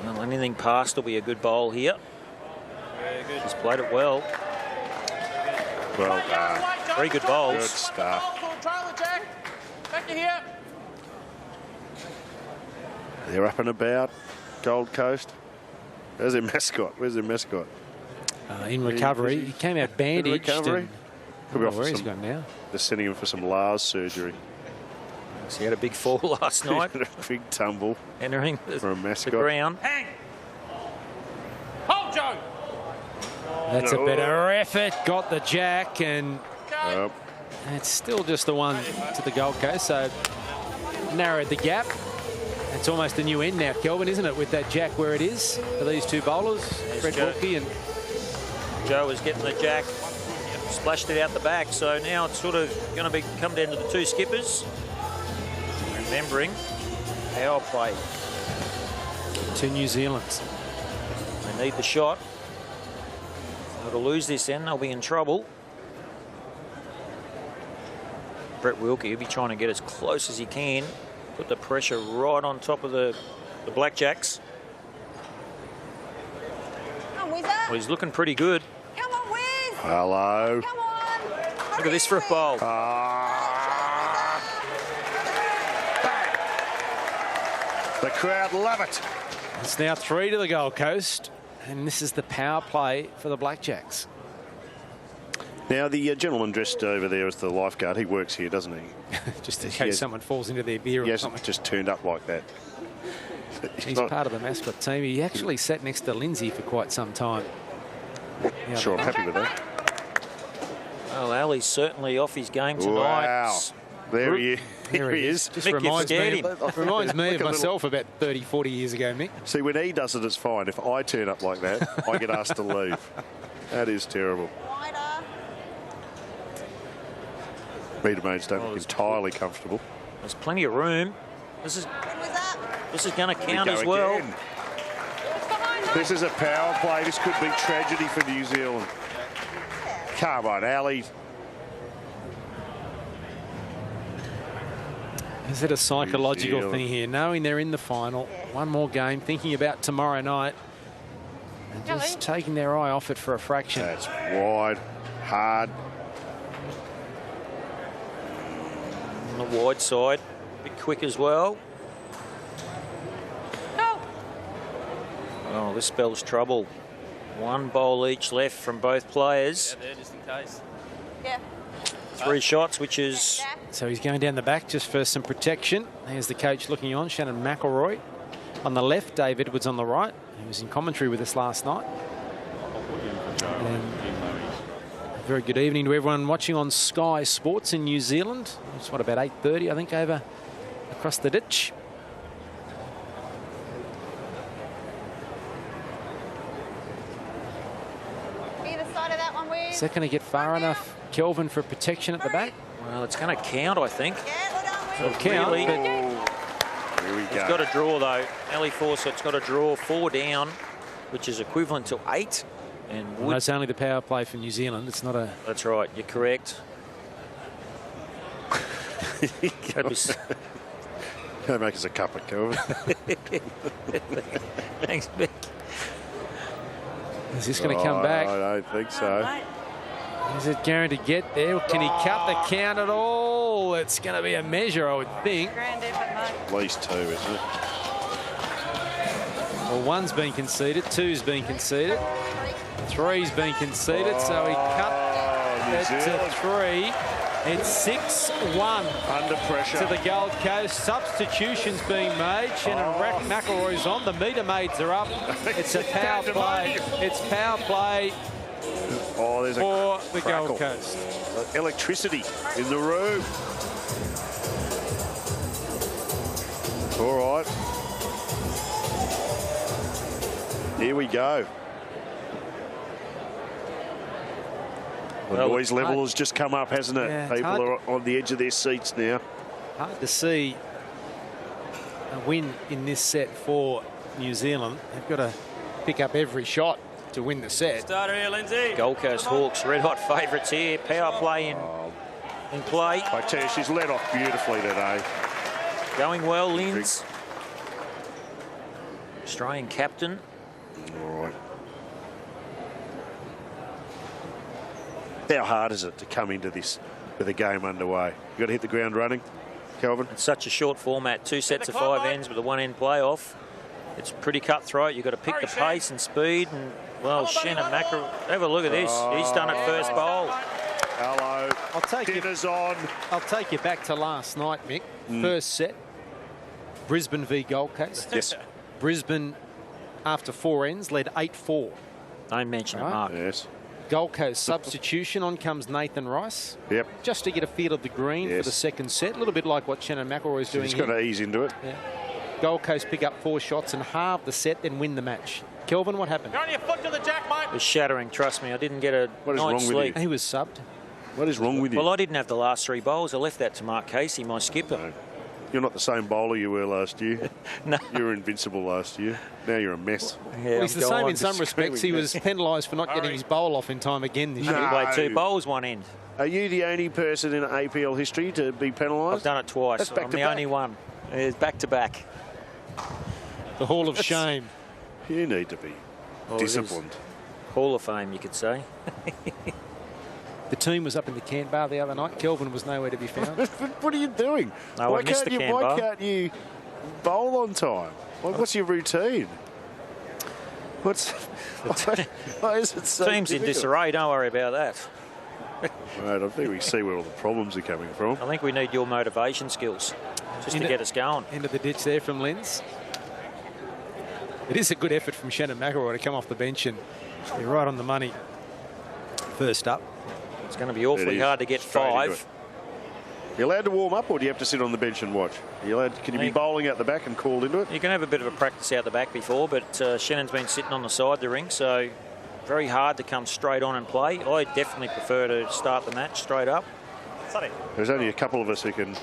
Well, anything past will be a good bowl here. She's played it well. Well done. 3 good bowls. Good stuff. Back to here. They're up and about. Gold Coast. Where's their mascot? Where's their mascot? In recovery. He came out bandaged. Recovery. Could be off where for he's gone now. They're sending him for some Lars surgery. So he had a big fall last night. A big tumble. Entering for a mascot. The ground. Hang. Hold, Joe. That's a better effort. Got the jack, and it's still just the one to the Gold Coast. So narrowed the gap. It's almost a new end now, Kelvin, isn't it, with that jack where it is for these 2 bowlers, Fred Wilkie and Joe is getting the jack, splashed it out the back. So now it's sort of going to come down to the 2 skippers. Remembering power play to New Zealand. They need the shot. To lose this end, they'll be in trouble. Brett Wilkie will be trying to get as close as he can. Put the pressure right on top of the Blackjacks. Come on, Wizard. Well, he's looking pretty good. Come on, Wiz. Hello. Come on. Look at this for a bowl. The crowd love it. It's now 3 to the Gold Coast, and this is the power play for the Blackjacks. Now, the gentleman dressed over there as the lifeguard, he works here, doesn't he? Just in case someone falls into their beer or something. Just turned up like that. He's part of the mascot team. He actually sat next to Lindsay for quite some time. Sure, I'm happy with that. Well, Ali's certainly off his game tonight. Wow. There he is. Just reminds me of myself about 30, 40 years ago, Mick. See, when he does it, it's fine. If I turn up like that, I get asked to leave. That is terrible. Meter maids don't look entirely comfortable. There's plenty of room. This is going to count as well. Again. This is a power play. This could be tragedy for New Zealand. Come on, Ali. Is it a psychological thing here? Knowing they're in the final, one more game, thinking about tomorrow night, and just taking their eye off it for a fraction. That's wide, hard. On the wide side, a bit quick as well. Oh, this spells trouble. One bowl each left from both players. Yeah, there, just in case. Yeah. 3 shots, which is... So he's going down the back just for some protection. There's the coach looking on, Shannon McElroy. On the left, Dave Edwards on the right. He was in commentary with us last night. And a very good evening to everyone watching on Sky Sports in New Zealand. It's about 8:30, I think, over across the ditch. Either side of that one, Wiz. Is that going to get far enough, Kelvin, for protection at the back? Well, it's going to count, I think. It'll count, really, but Here we it's go. got to draw, though. Ali Fawcett's got to draw 4 down, which is equivalent to 8. And well, that's only the power play for New Zealand. It's not a... That's right. You're correct. Go make us a cup of Kelvin. Thanks, Mick. Is this going to come back? I don't think so. Is it going to get there? Can he cut the count at all? It's going to be a measure, I would think. At least 2, isn't it? Well, 1's been conceded, 2's been conceded, 3's been conceded, so he cut it to 3. It's 6-1 under pressure to the Gold Coast. Substitutions being made. Shannon McElroy's on. The meter maids are up. It's a power play. It's power play there's for a the crackle. Gold Coast. Electricity in the room. All right. Here we go. The noise level has just come up, hasn't it? Yeah, People are on the edge of their seats now. Hard to see a win in this set for New Zealand. They've got to pick up every shot to win the set. Starter here, Lindsay. Gold Coast Hawks, red-hot favourites here. Power play in play. I tell you, she's led off beautifully today. Going well, Linz. Australian captain. All right. How hard is it to come into this with a game underway? You've got to hit the ground running, Kelvin. It's such a short format, 2 sets of 5 ends with a 1-end playoff. It's pretty cutthroat. You've got to pick the pace and speed. And well, Shannon McElroy, have a look at this. He's done it first bowl. Hello. I'll take Dinner's on. I'll take you back to last night, Mick. First set, Brisbane v Gold Coast. Yes. Brisbane, after 4 ends, led 8-4. Don't mention it, Mark. Yes. Gold Coast substitution. On comes Nathan Rice. Yep. Just to get a feel of the green for the second set. A little bit like what Shannon McElroy is doing He's here. got to ease into it. Yeah. Gold Coast pick up 4 shots and halve the set, then win the match. Kelvin, what happened? You're on your foot to the jack, mate. It was shattering, trust me. I didn't get a What is night's wrong with sleep. He was subbed. What is wrong with you? Well, I didn't have the last 3 bowls. I left that to Mark Casey, my skipper. No. You're not the same bowler you were last year. No. You were invincible last year. Now you're a mess. Yeah, Well, he's the same in some Screaming respects. He was mess. penalised for not getting his bowl off in time again this He year. played 2 bowls, 1 end. Are you the only person in APL history to be penalised? I've done it twice. That's back I'm to the back. only one. It's back to back. The Hall of Shame. You need to be disciplined. Hall of Fame, you could say. The team was up in the Cant Bar the other night. Kelvin was nowhere to be found. What are you doing? No, I missed the Cant Why Bar. can't you bowl on time? What's your routine? Why is it so Team's in difficult? disarray. Don't worry about that. Right, I think we see where all the problems are coming from. I think we need your motivation skills just to get us going. Into the ditch there from Linz. It is a good effort from Shannon McElroy to come off the bench and be right on the money. First up. It's going to be awfully hard to get Straight into 5. it. You allowed to warm up, or do you have to sit on the bench and watch? Are you allowed? Can you be bowling out the back and called into it? You can have a bit of a practice out the back before, but Shannon's been sitting on the side of the ring, so very hard to come straight on and play. I definitely prefer to start the match straight up. There's only a couple of us who can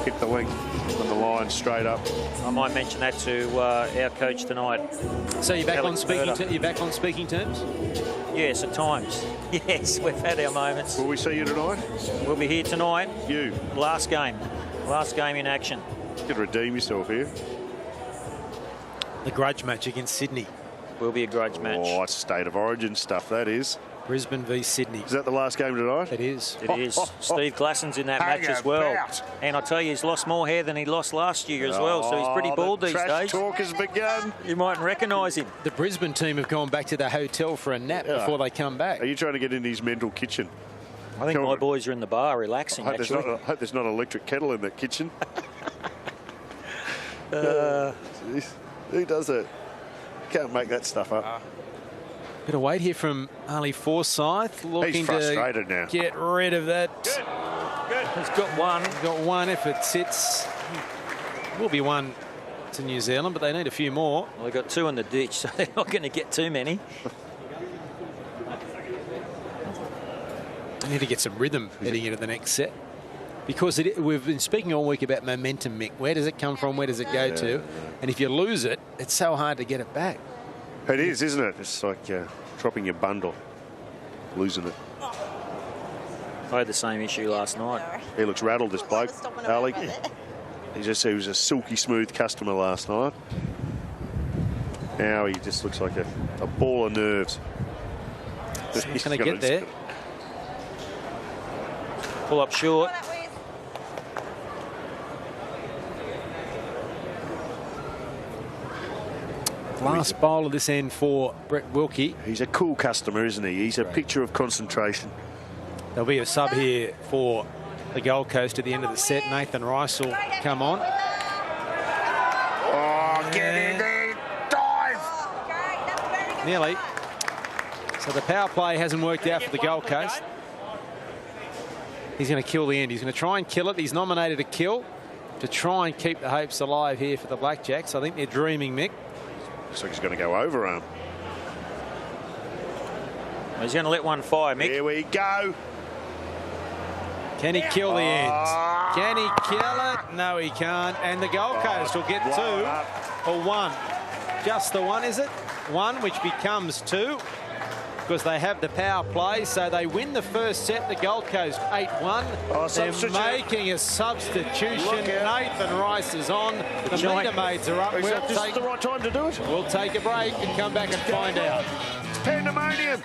hit the length on the line straight up. I might mention that to our coach tonight. So you're back on Alex speaking. Murdoch. You're back on speaking terms. Yes, at times. Yes, we've had our moments. Will we see you tonight? We'll be here tonight. You. Last game in action. You could redeem yourself here. The grudge match against Sydney. Will be a grudge match. Oh, it's state of origin stuff, that is. Brisbane v Sydney. Is that the last game tonight? It is. It is. Steve Glasson's in that match as well. And I tell you, he's lost more hair than he lost last year as well, so he's pretty bald these days. Talk has begun. You mightn't recognise him. The Brisbane team have gone back to the hotel for a nap before they come back. Are you trying to get in his mental kitchen? I think my boys are in the bar relaxing, I actually. hope there's not an electric kettle in that kitchen. Who does it? Can't make that stuff up. Bit of weight here from Ali Forsyth, looking He's frustrated to now. get rid of that. Good. He's got one. Got one if it sits. Will be one to New Zealand, but they need a few more. Well, they've got two in the ditch, so they're not going to get too many. They need to get some rhythm heading into the next set. Because we've been speaking all week about momentum, Mick. Where does it come from? Where does it go to? And if you lose it, it's so hard to get it back. It is, isn't it? It's like dropping your bundle, losing it. I had the same issue last night. He looks rattled, this bloke, Ali. He was a silky smooth customer last night. Now he just looks like a ball of nerves. He's going to get there. Pull up short. Last bowl of this end for Brett Wilkie. He's a cool customer, isn't he? He's a picture of concentration. There'll be a sub here for the Gold Coast at the end of the set. Nathan Rice will come on. Oh, get in there, dive! Nearly. So the power play hasn't worked out for the Gold Coast. He's going to kill the end. He's going to try and kill it. He's nominated a kill to try and keep the hopes alive here for the Blackjacks. I think they're dreaming, Mick. Looks like he's going to go over him. He's going to let one fire, Mick. Here we go. Can he kill the end? Can he kill it? No, he can't. And the Gold Coast will get two or one. Just the one, is it? One, which becomes two, because they have the power play. So they win the first set, the Gold Coast 8-1. They're making a substitution. Nathan Rice is on. The meter maids are up. Is that just the right time to do it? We'll take a break and come back and find out. Pandemonium.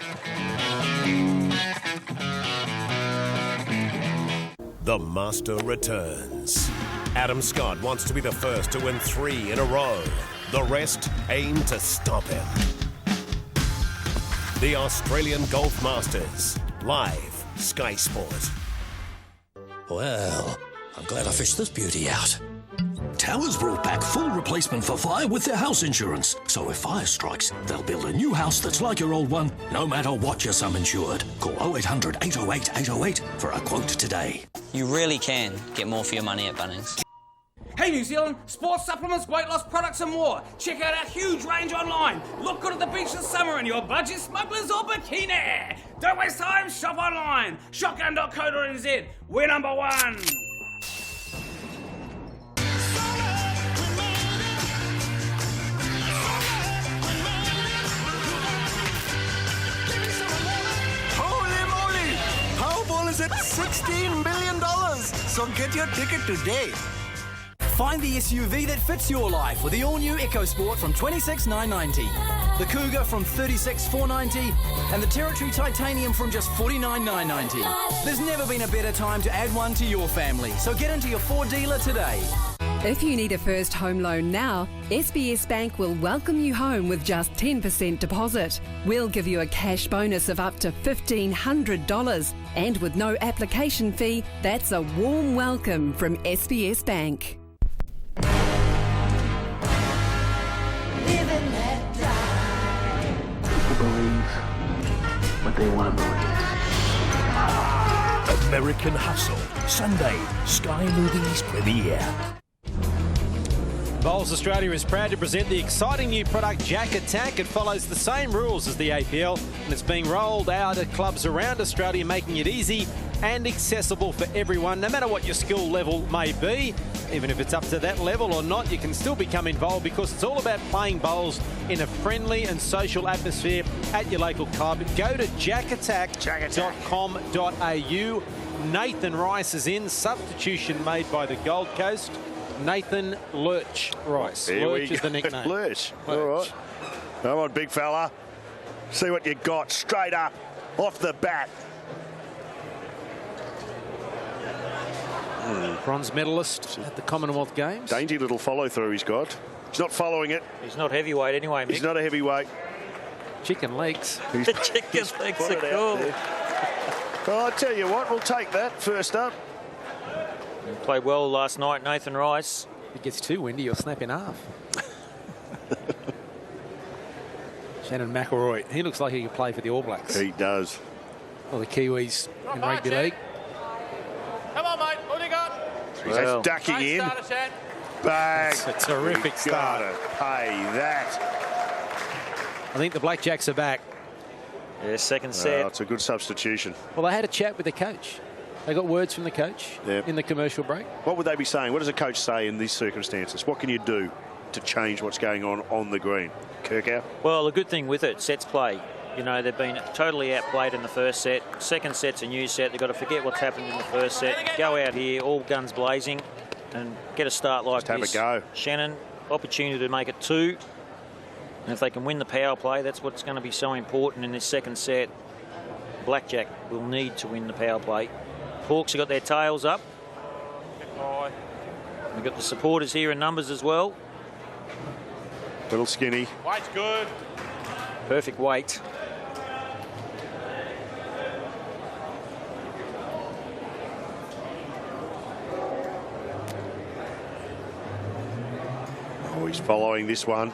The Master returns. Adam Scott wants to be the first to win 3 in a row. The rest aim to stop him. The Australian Golf Masters. Live, Sky Sport. Well, I'm glad I fished this beauty out. Towers brought back full replacement for fire with their house insurance. So if fire strikes, they'll build a new house that's like your old one, no matter what your sum insured. Call 0800 808 808 for a quote today. You really can get more for your money at Bunnings. Hey New Zealand, sports supplements, weight loss products and more. Check out our huge range online. Look good at the beach this summer in your budget smugglers or bikini. Don't waste time, shop online. Shotgun.co.nz. We're number one. Holy moly! Powerball is at $16 million, so get your ticket today. Find the SUV that fits your life with the all-new EcoSport from $26,990, the Cougar from $36,490, and the Territory Titanium from just $49,990. There's never been a better time to add one to your family, so get into your Ford dealer today. If you need a first home loan now, SBS Bank will welcome you home with just 10% deposit. We'll give you a cash bonus of up to $1,500. And with no application fee, that's a warm welcome from SBS Bank. Believe what they want to believe. American Hustle, Sunday, Sky Movies premiere. Bowls Australia is proud to present the exciting new product Jack Attack. It follows the same rules as the APL and it's being rolled out at clubs around Australia, making it easy and accessible for everyone, no matter what your skill level may be. Even if it's up to that level or not, you can still become involved because it's all about playing bowls in a friendly and social atmosphere at your local club. Go to jackattack.com.au. Nathan Rice is in, substitution made by the Gold Coast. Nathan Lurch Rice. Lurch is the nickname. Lurch. All right. Come on, big fella. See what you got. Straight up. off the bat. Bronze medalist at the Commonwealth Games. Dainty little follow through he's got. He's not following it. He's not heavyweight anyway, Mick. He's not a heavyweight. Chicken legs. The chicken legs are cool. Well, I tell you what, we'll take that first up. He played well last night, Nathan Rice. If it gets too windy, you'll snap in half. Shannon McElroy, he looks like he could play for the All Blacks. He does. Well, the Kiwis in rugby league. Come on, mate. What do you got? Well, that's ducking in. Bang. That's a terrific start. Pay that. I think the Blackjacks are back. Yeah, second set. It's a good substitution. Well, they had a chat with the coach. They got words from the coach in the commercial break. What would they be saying? What does a coach say in these circumstances? What can you do to change what's going on the green? Kirkow? Well, the good thing with it, sets play. You know, they've been totally outplayed in the first set. Second set's a new set. They've got to forget what's happened in the first set. Go out here, all guns blazing, and get a start like this. Have a go. Shannon, opportunity to make it 2. And if they can win the power play, that's what's going to be so important in this second set. Blackjack will need to win the power play. Hawks have got their tails up. We've got the supporters here in numbers as well. Little skinny. Weight's good. Perfect weight. Oh, he's following this one.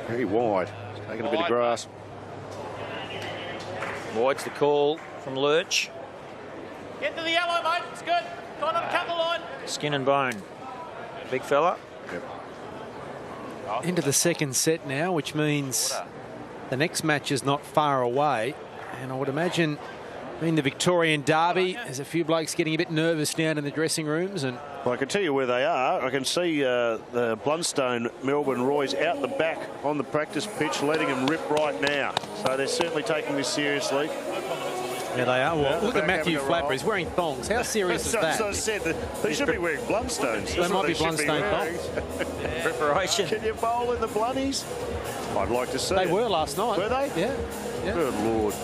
Very wide. He's taking a bit of grass. Wide's the call from Lurch. Get to the yellow, mate. It's good. Try not to cut the line. Skin and bone. Big fella. Yep. Into the second set now, which means the next match is not far away. And I would imagine in the Victorian Derby, there's a few blokes getting a bit nervous down in the dressing rooms. And well, I can tell you where they are. I can see the Blundstone Melbourne Roy's out the back on the practice pitch, letting them rip right now. So they're certainly taking this seriously. Yeah, they are. Well, look at Matthew Flapper. He's wearing thongs. How serious is that? As I said, they should be wearing Blundstones. They might be Blundstone thongs. Preparation. Can you bowl in the Blunnies? I'd like to see They it. were last night. Were they? Yeah. Good Lord.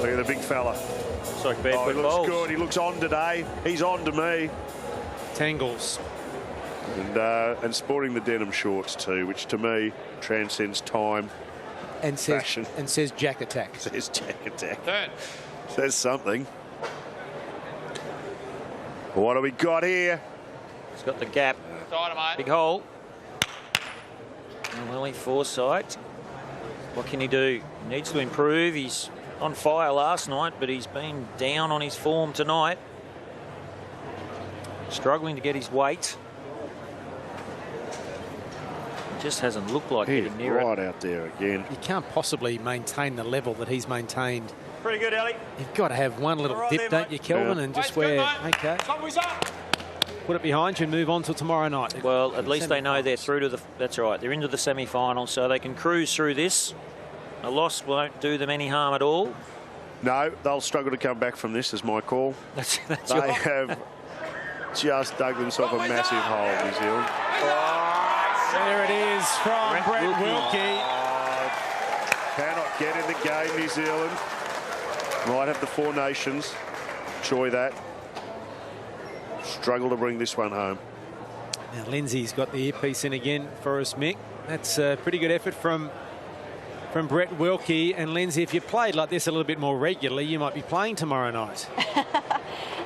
Look at the big fella. Looks like bad he looks good. He looks on today. He's on to me. Tangles. And sporting the denim shorts too, which to me transcends time. And says Jack Attack. Says Jack Attack. Turn. Says something. What do we got here? He's got the gap. Dynamite. Big hole. And Willie Forsyth. What can he do? He needs to improve. He's on fire last night, but he's been down on his form tonight. Struggling to get his weight. Just hasn't looked like getting near right it. out there again. You can't possibly maintain the level that he's maintained. Pretty good, Ellie. You've got to have one little All right dip, there, don't you, Kelvin? Yeah. And just Weight's where, good, okay, Somebody's up. put it behind you and move on till tomorrow night. Well, at least they know they're through to the... That's right. They're into the semi-final, so they can cruise through this. A loss won't do them any harm at all. No, they'll struggle to come back from this, is my call. That's They have just dug themselves a massive hole, New Zealand. There it is from Brett Wilkie. Cannot get in the game, New Zealand. Might have the Four Nations. Enjoy that. Struggle to bring this one home. Now, Lindsay's got the earpiece in again for us, Mick. That's a pretty good effort from Brett Wilkie. And Lindsay, if you played like this a little bit more regularly, you might be playing tomorrow night.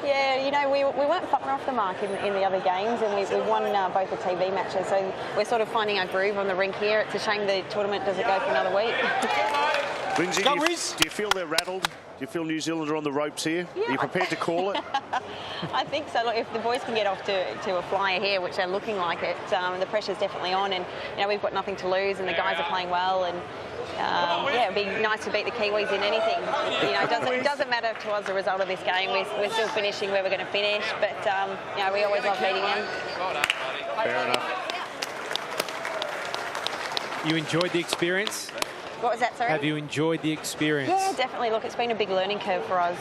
Yeah, you know, we weren't far off the mark in the other games, and we won both the TV matches, so we're sort of finding our groove on the rink here. It's a shame the tournament doesn't go for another week. Lindsay, do you feel they're rattled? Do you feel New Zealand are on the ropes here? Yeah. Are you prepared to call it? I think so. Look, if the boys can get off to a flyer here, which they're looking like it, the pressure's definitely on, and you know, we've got nothing to lose, and the guys are playing well, and yeah, it'd be nice to beat the Kiwis in anything. You know, it doesn't matter to us the result of this game. We're still finishing where we're going to finish, but you know, we always love beating them. Fair enough. You enjoyed the experience? What was that, sorry? Have you enjoyed the experience? Yeah, definitely. Look, it's been a big learning curve for us.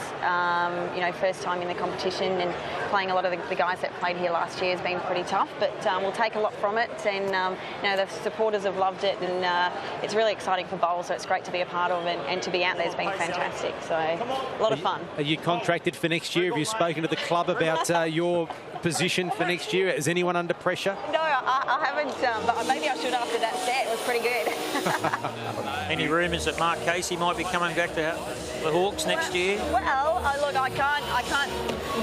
You know, first time in the competition and playing a lot of the guys that played here last year has been pretty tough, but we'll take a lot from it. And, you know, the supporters have loved it, and it's really exciting for bowls, so it's great to be a part of, and to be out there has been fantastic. So a lot of fun. Are you contracted for next year? Have you spoken to the club about your position for next year? Is anyone under pressure? No, I haven't, but maybe I should after that set. It was pretty good. Any rumours that Mark Casey might be coming back to the Hawks next year? Well, look, I can't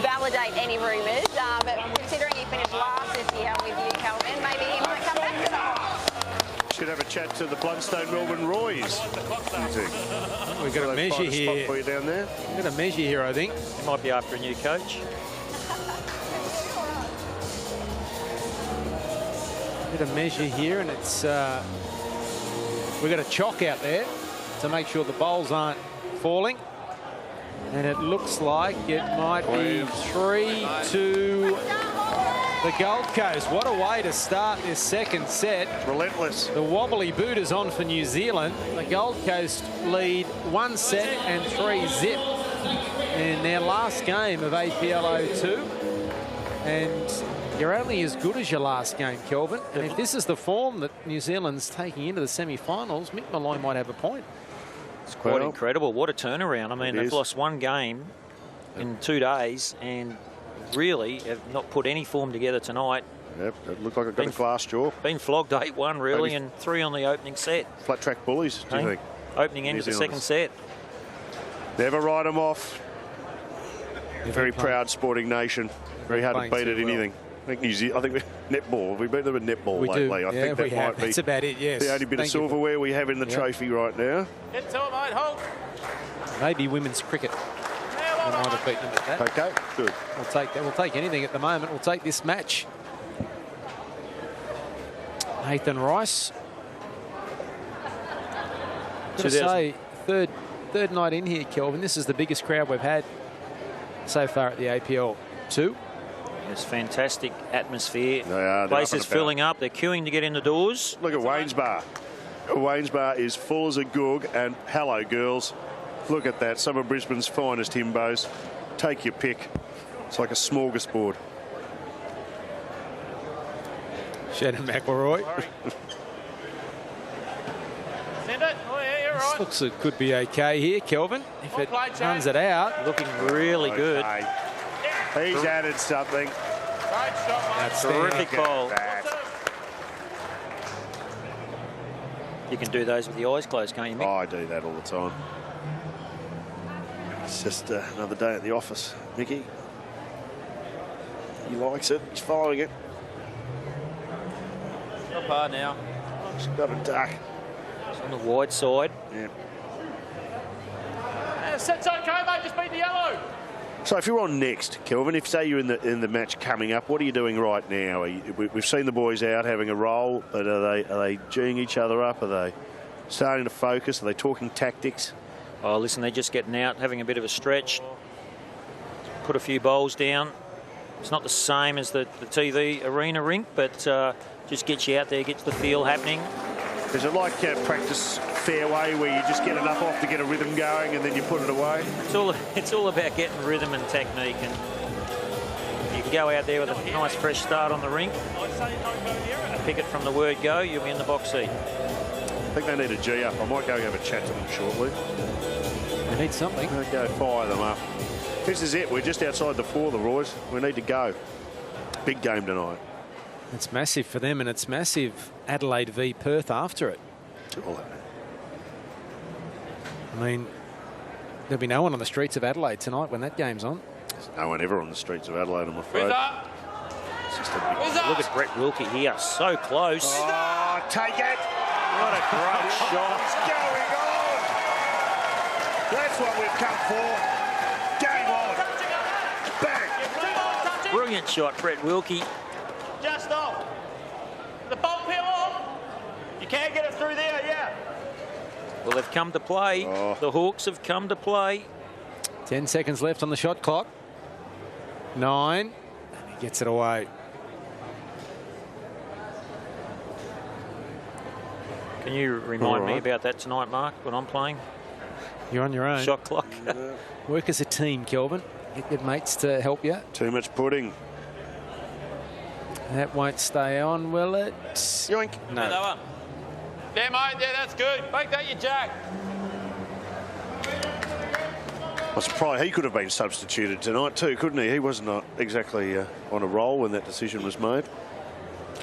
validate any rumours, but considering he finished last this year with you, Calvin, maybe he might come back to the Hawks. Should have a chat to the Blundstone Melbourne Roys. We've got a measure here. For you down there. We've got a measure here, I think. He might be after a new coach. Bit of measure here, and it's we've got a chock out there to make sure the bowls aren't falling, and it looks like it might be 3-2 the Gold Coast. What a way to start this second set. Relentless. The wobbly boot is on for New Zealand. The Gold Coast lead 1 set and 3 zip in their last game of APL 02, and you're only as good as your last game, Kelvin. And if this is the form that New Zealand's taking into the semi-finals, Mick Malloy might have a point. It's quite incredible. What a turnaround. I mean, they've lost 1 game in 2 days and really have not put any form together tonight. Yep, it looked like it got a glass jaw. Been flogged 8-1, really, and 3 on the opening set. Flat track bullies, do you think? Opening end of the second set. Never write them off. Very proud sporting nation. Very hard to beat at anything. I think netball. We beat them at netball lately. I think that might be. That's about it, yes. The only bit of silverware we have in the trophy right now. Get to it, mate. Hold. Maybe women's cricket. We might have beaten them at that. Okay, good. We'll take that. We'll take anything at the moment. We'll take this match. Nathan Rice. Got to say, third night in here, Kelvin. This is the biggest crowd we've had so far at the APL 2. It's fantastic atmosphere. They are. Place is filling up. They're queuing to get in the doors. Look at Wayne's Bar. Wayne's Bar is full as a goog, and hello, girls. Look at that. Some of Brisbane's finest himbos. Take your pick. It's like a smorgasbord. Shannon McElroy. Send it. Oh, yeah, you're right. This looks it could be okay here, Kelvin. If it runs it out. Looking really good. He's added something. Great shot, mate. Terrific bowl. You can do those with your eyes closed, can't you, Mick? Oh, I do that all the time. It's just another day at the office, Mickey. He likes it. He's following it. Not hard now. He's got a duck. It's on the wide side. Yeah. Set's okay, mate. Just beat the yellow. So if you're on next, Kelvin, if say you're in the match coming up, what are you doing right now? We've seen the boys out having a roll, but are they geeing each other up? Are they starting to focus? Are they talking tactics? Oh, listen, they're just getting out, having a bit of a stretch. Put a few bowls down. It's not the same as the TV arena rink, but just gets you out there, gets the feel happening. Is it like practice fairway where you just get enough off to get a rhythm going and then you put it away? It's all about getting rhythm and technique, and you can go out there with a nice fresh start on the rink. Pick it from the word go, you'll be in the box seat. I think they need a G up. I might go have a chat to them shortly. They need something. I'll go fire them up. This is it. We're just outside the 4, the Roys. We need to go. Big game tonight. It's massive for them, and it's massive Adelaide v Perth after it. I mean, there'll be no one on the streets of Adelaide tonight when that game's on. There's no one ever on the streets of Adelaide, I'm afraid. It's just a big... Look at Brett Wilkie here, so close. Oh, take it! What a great shot. What's going on? That's what we've come for. Game on. Bang! Brilliant shot, Brett Wilkie. Just off. The bolt peel off. You can't get it through there, yeah. Well, they've come to play. Oh. The Hawks have come to play. 10 seconds left on the shot clock. 9. And he gets it away. Can you remind me about that tonight, Mark, when I'm playing? You're on your own. Shot clock. Work as a team, Kelvin. Get your mates to help you. Too much pudding. That won't stay on, will it? Yoink. No. Yeah, mate, yeah, that's good. Make that your jack. I'm surprised he could have been substituted tonight too, couldn't he? He was not exactly on a roll when that decision was made.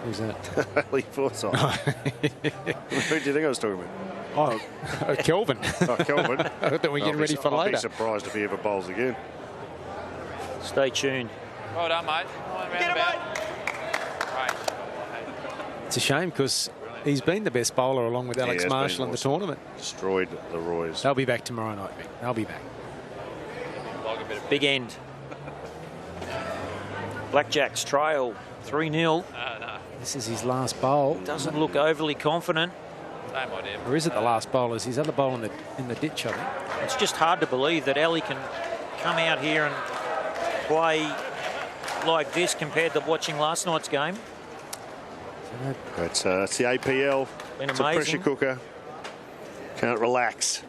Who's that? Lee Forsyth. Who do you think I was talking about? Oh, Kelvin. Oh, Kelvin. I thought we were getting ready for I'll later. be surprised if he ever bowls again. Stay tuned. Well done, mate. Get him, mate. It's a shame because he's been the best bowler along with Alex Marshall in the tournament. Destroyed the Royals. They'll be back tomorrow night, Mick. They'll be back. Big end. Blackjacks trail 3-0. No. This is his last bowl. Doesn't look overly confident. Same idea. Or is it the last bowl? Is his other bowl in the ditch, I think? It's just hard to believe that Ali can come out here and play like this compared to watching last night's game. It's the APL. Been it's a amazing. pressure cooker. Can't relax.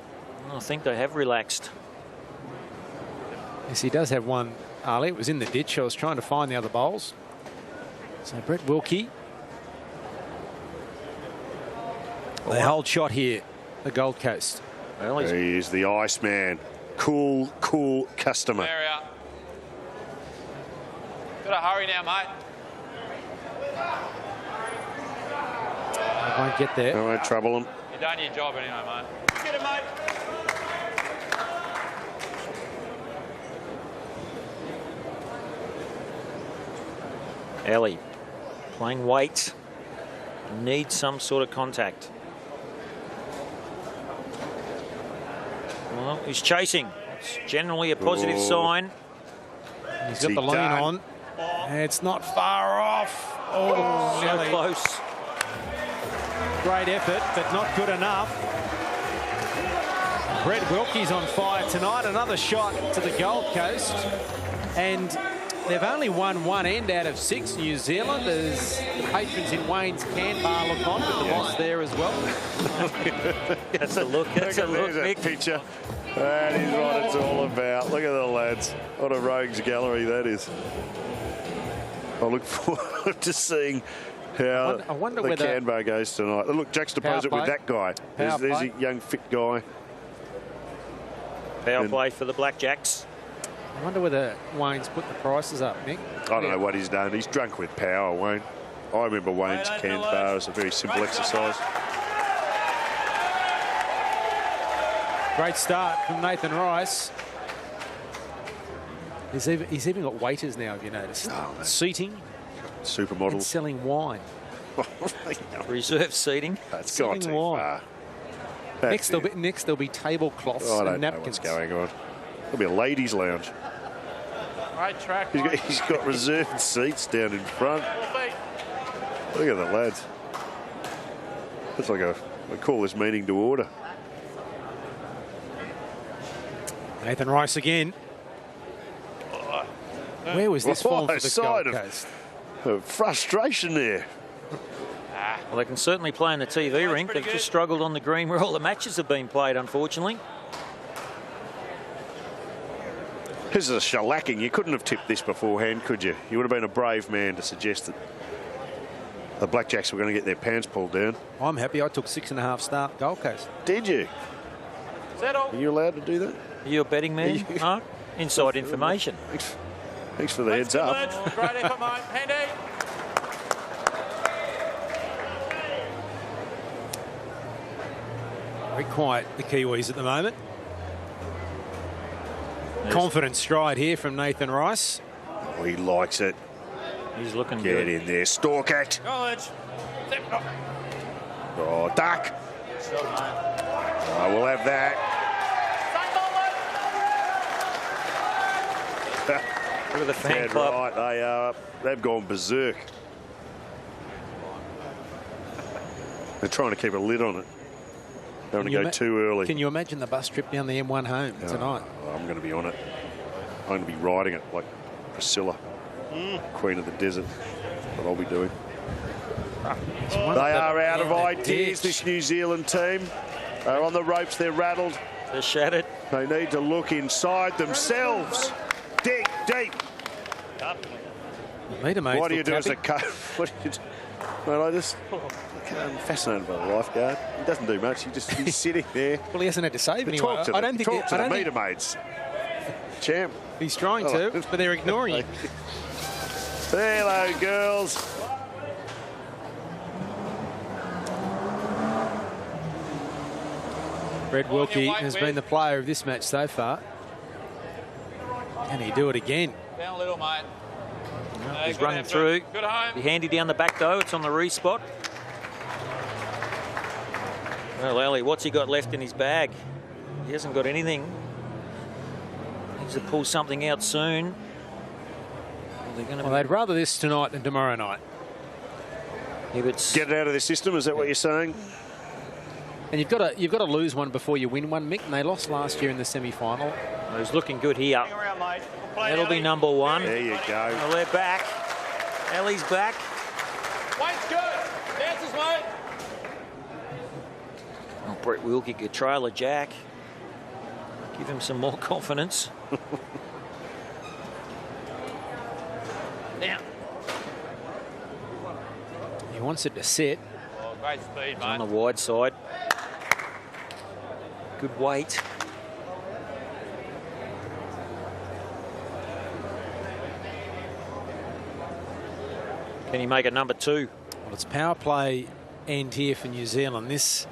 I think they have relaxed. Yes, he does have one, Ali. It was in the ditch. I was trying to find the other bowls. So Brett Wilkie. They hold shot here, the Gold Coast. Well, he is the Iceman. Cool, cool customer. Area. Got to hurry now, mate. I won't get there. I won't trouble him. You've done your job anyway, mate. Get him, mate. Ali playing weight. Needs some sort of contact. Well, he's chasing. It's generally a positive sign. He's got the lean on. It's not far off. Oh, so nearly. close. Great effort, but not good enough. Brett Wilkie's on fire tonight. Another shot to the Gold Coast. And they've only won one end out of 6, New Zealand. As the patrons in Wayne's can bar look on, with the boss there as well. That's a look. That's a look, There's Mick. that picture. That is what it's all about. Look at the lads. What a rogues gallery that is. I look forward to seeing how I wonder the whether can bar goes tonight. Look, juxtapose it with that guy. There's a young, fit guy. Power play for the Blackjacks. I wonder whether Wayne's put the prices up, Mick. I don't know what he's done. He's drunk with power, Wayne. I remember Wayne's can bar as a very simple exercise. Great start from Nathan Rice. He's even got waiters now, have you noticed? Seating. Supermodels. And selling wine. Reserve seating. That's gone too far. Next there'll be tablecloths I don't and know napkins. what's going on. There'll be a ladies' lounge. Great track. He's got reserved seats down in front. Look at the lads. It's like I call this meeting to order. Nathan Rice again. Where was this form for the Gold Coast? Frustration there. Well, they can certainly play in the TV rink. They've just struggled on the green where all the matches have been played, unfortunately. This is a shellacking. You couldn't have tipped this beforehand, could you? You would have been a brave man to suggest that the Blackjacks were going to get their pants pulled down. I'm happy I took 6.5 start Gold Coast. Did you? Settle. Are you allowed to do that? Are you a betting man, Mark? Inside information. Thanks for the heads up. Great effort, mate. Handy. Very quiet, the Kiwis at the moment. Confident stride here from Nathan Rice. Oh, he likes it. He's looking Get good. in there, stalk it. College. Oh, duck. Oh, we'll have that. Look at the fan Dead club. right, they've gone berserk. They're trying to keep a lid on it. Don't want to go too early. Can you imagine the bus trip down the M1 home tonight? I'm going to be on it. I'm going to be riding it like Priscilla, Queen of the Desert. That's what I'll be doing. They are out of ideas, this New Zealand team. They're on the ropes, they're rattled. They're shattered. They need to look inside themselves. Dig deep. What do you do as a coach? What do you do? Well, I'm fascinated by the lifeguard. He doesn't do much. He's sitting there. Well, he hasn't had to save anyone. Talk to the meter maids. Champ. He's trying to, but they're ignoring him. Hello, girls. Brett Wilkie has been the player of this match so far. Can he do it again? Down a little, mate. He's running through. Be handy down the back, though. It's on the respot. Well, Ellie, what's he got left in his bag? He hasn't got anything. Needs to pull something out soon. Well, they'd rather this tonight than tomorrow night. Get it out of the system, is that what you're saying? And you've got to lose one before you win one, Mick. And they lost last year in the semi-final. Well, he's looking good here. That'll be number one. There you go. Well, they're back. Ellie's back. Wait's good. Dances, mate. Oh, Brett Wilkie could trail a jack. Give him some more confidence. Down. He wants it to sit. Oh, great speed, mate. On the wide side. Good weight. Can he make it number two? Well, it's power play end here for New Zealand. This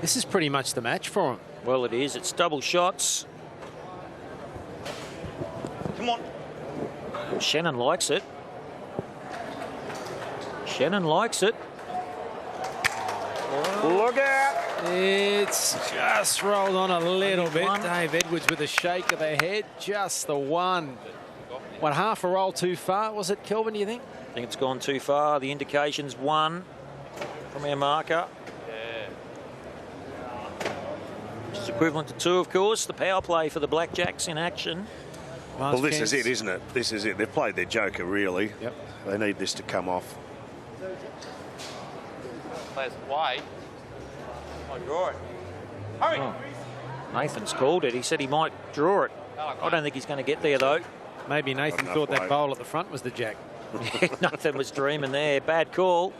is pretty much the match for him. Well, it is. It's double shots. Come on. Shannon likes it. Shannon likes it. Look out. It's just rolled on a little bit. Dave Edwards with a shake of the head. Just the one. What, half a roll too far, was it, Kelvin, do you think? I think it's gone too far. The indication's one from our marker. Which is equivalent to two, of course. The power play for the Blackjacks in action. Well, this is it, isn't it? This is it. They've played their joker, really. Yep. They need this to come off. Players wide. I draw it. Hurry! Oh. Nathan's called it. He said he might draw it. I don't think he's going to get there, though. Maybe Nathan thought that bowl at the front was the jack. Nathan was dreaming there. Bad call.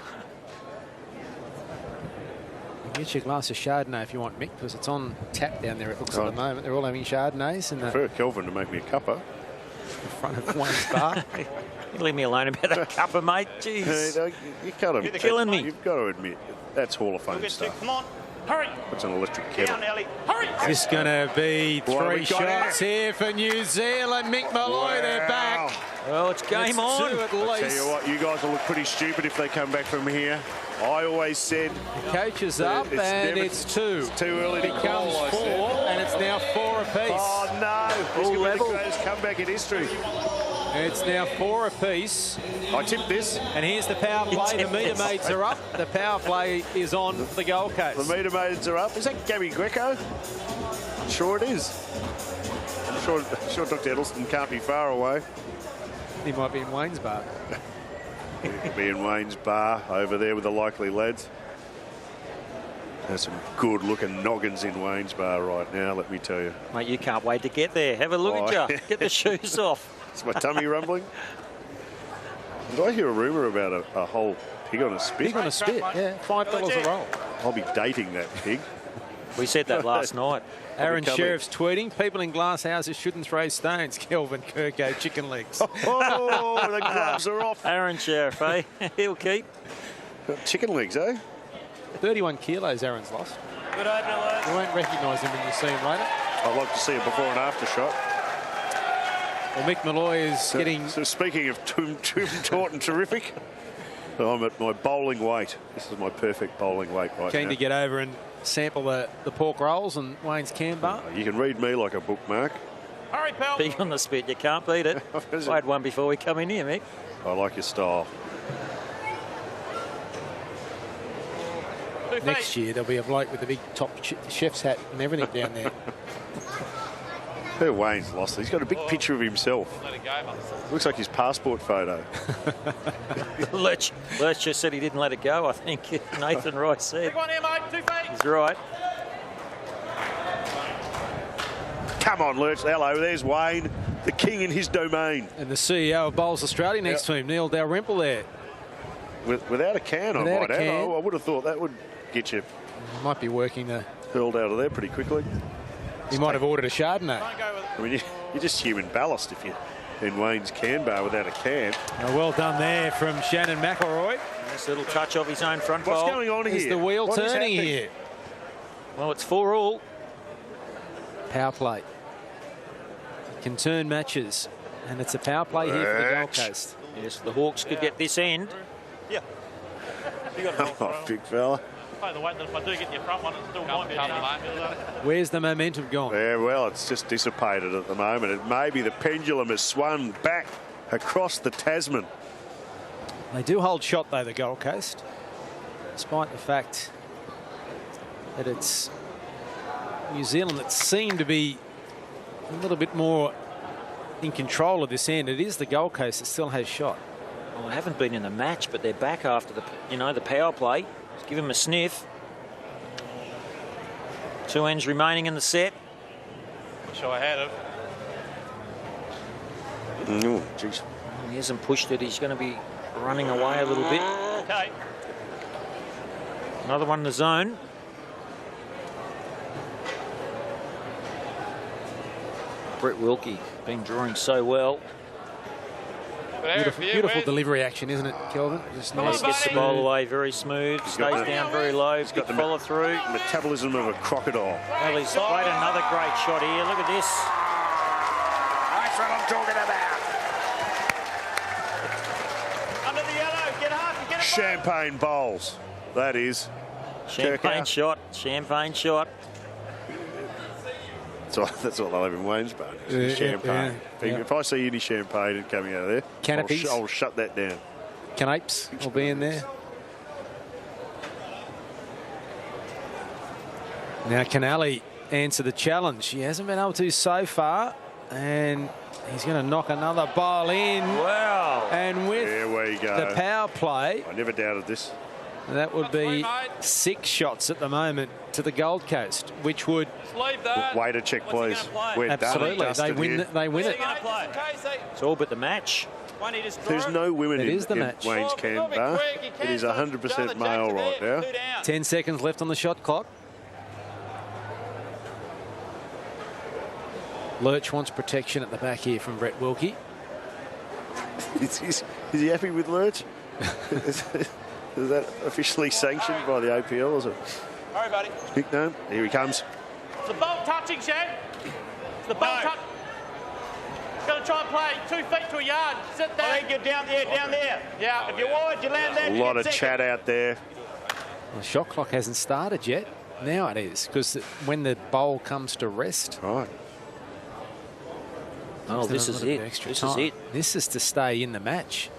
Get your glass of Chardonnay if you want, Mick, because it's on tap down there, it looks at the moment. They're all having Chardonnays. I prefer Kelvin to make me a cuppa. In front of Wayne's bar. Leave me alone about that cuppa, mate. Jeez. You can't You're killing me. You've got to admit, that's Hall of Fame stuff. Come on. Hurry. It's an electric kettle. Down, Ellie. Hurry. This is going to be Well, three we got shots it. here for New Zealand. Mick Malloy, they're back. Well, it's game It's on. two at I'll tell least. you what, you guys will look pretty stupid if they come back from here. I always said... Coach is up, and it's two. It's too early It to becomes call, I four, said. and it's now four apiece. Oh, no. This All could be level. the greatest comeback in history. It's now four apiece. I tipped this. And here's the power play. The meter maids are up. The power play is on for the Gold Coast. The meter maids are up. Is that Gabby Greco? I'm sure it is. I'm sure Dr. Edelson can't be far away. He might be in Wayne's bar. He could be in Wayne's bar over there with the likely lads. There's some good-looking noggins in Wayne's bar right now, let me tell you. Mate, you can't wait to get there. Have a look at you. Get the shoes off. Is my tummy rumbling? Did I hear a rumour about a whole pig on a spit? Pig on a spit, yeah. $5 a roll. I'll be dating that pig. We said that last night. Aaron Sheriff's tweeting, people in glass houses shouldn't throw stones. Kelvin Kirko, chicken legs. Oh, the gloves are off. Aaron Sheriff, eh? He'll keep. Chicken legs, eh? 31 kilos Aaron's lost. Good opener, lads. You won't recognise him when you see him later. I'd like to see a before and after shot. Well, Mick Malloy is getting... So speaking of taut and terrific, I'm at my bowling weight. This is my perfect bowling weight right keen now. to get over and sample the pork rolls and Wayne's can bar. You can read me like a bookmark. Hurry, pal. Big on the spit. You can't beat it. I had one before we come in here, Mick. I like your style. Next year, there'll be a bloke with a big top chef's hat and everything down there. Wayne's lost it. He's got a big picture of himself. Looks like his passport photo. Lurch just said he didn't let it go, I think Nathan Rice said. Big one here, mate. 2 feet. He's right. Come on, Lurch. Hello, there's Wayne, the king in his domain. And the CEO of Bowls Australia next to him, Neil Dalrymple there. Without a can, I might add. I would have thought that would get you. Might be working the... Hurled out of there pretty quickly. He might have ordered a Chardonnay. I mean, you're just human ballast if you're in Wayne's can bar without a can. Well done there from Shannon McElroy. Nice little touch of his own front bowl. What's going on here? Is the wheel turning here? Well, it's 4 all. Power play. Can turn matches. And it's a power play here for the Gold Coast. Yes, the Hawks could get this end. Yeah. Oh, big fella. Play the weight that if I do get your front one, it still might be Where's the momentum gone? Yeah, well, it's just dissipated at the moment. It may be the pendulum has swung back across the Tasman. They do hold shot, though, the Gold Coast, despite the fact that it's New Zealand that seem to be a little bit more in control of this end. It is the Gold Coast that still has shot. Well, they haven't been in the match, but they're back after the power play. Just give him a sniff. 2 ends remaining in the set. Wish I had it. Oh, jeez. He hasn't pushed it. He's going to be running away a little bit. Okay. Another one in the zone. Brett Wilkie been drawing so well. Beautiful delivery action, isn't it, Kelvin? Just nice. Gets the ball away very smooth, stays down very low, he's got the follow through. Metabolism of a crocodile. Well, he's played another great shot here. Look at this. That's what I'm talking about. Under the yellow, get hard and get it. Champagne bowls. That is. Champagne shot. Champagne shot. That's what they'll have in Wayne's bar. Champagne. If I see any champagne coming out of there, Canopies. I'll shut that down. Canapes will be in there. Now, Canali answer the challenge. He hasn't been able to so far, and he's going to knock another ball in. Wow. And with there we go. The power play. I never doubted this. That would be 6 shots at the moment to the Gold Coast, which would... Way to check, please. We're absolutely. Done. They win it. It's all but the match. There's no women in match. Wayne's can bar. It is 100% male right now. 10 seconds left on the shot clock. Lurch wants protection at the back here from Brett Wilkie. Is he happy with Lurch? Is that officially sanctioned by the APL? Is it? All right, buddy. Nickname? Here he comes. It's the bolt touching, Shane. It's the bolt touch. Going to try and play 2 feet to a yard. Sit there. I think you're down there. Yeah, if you're wide, you land there. A lot of chat out there. The shot clock hasn't started yet. Now it is, because when the bowl comes to rest. Right. Oh, this is it. This is it. This is to stay in the match.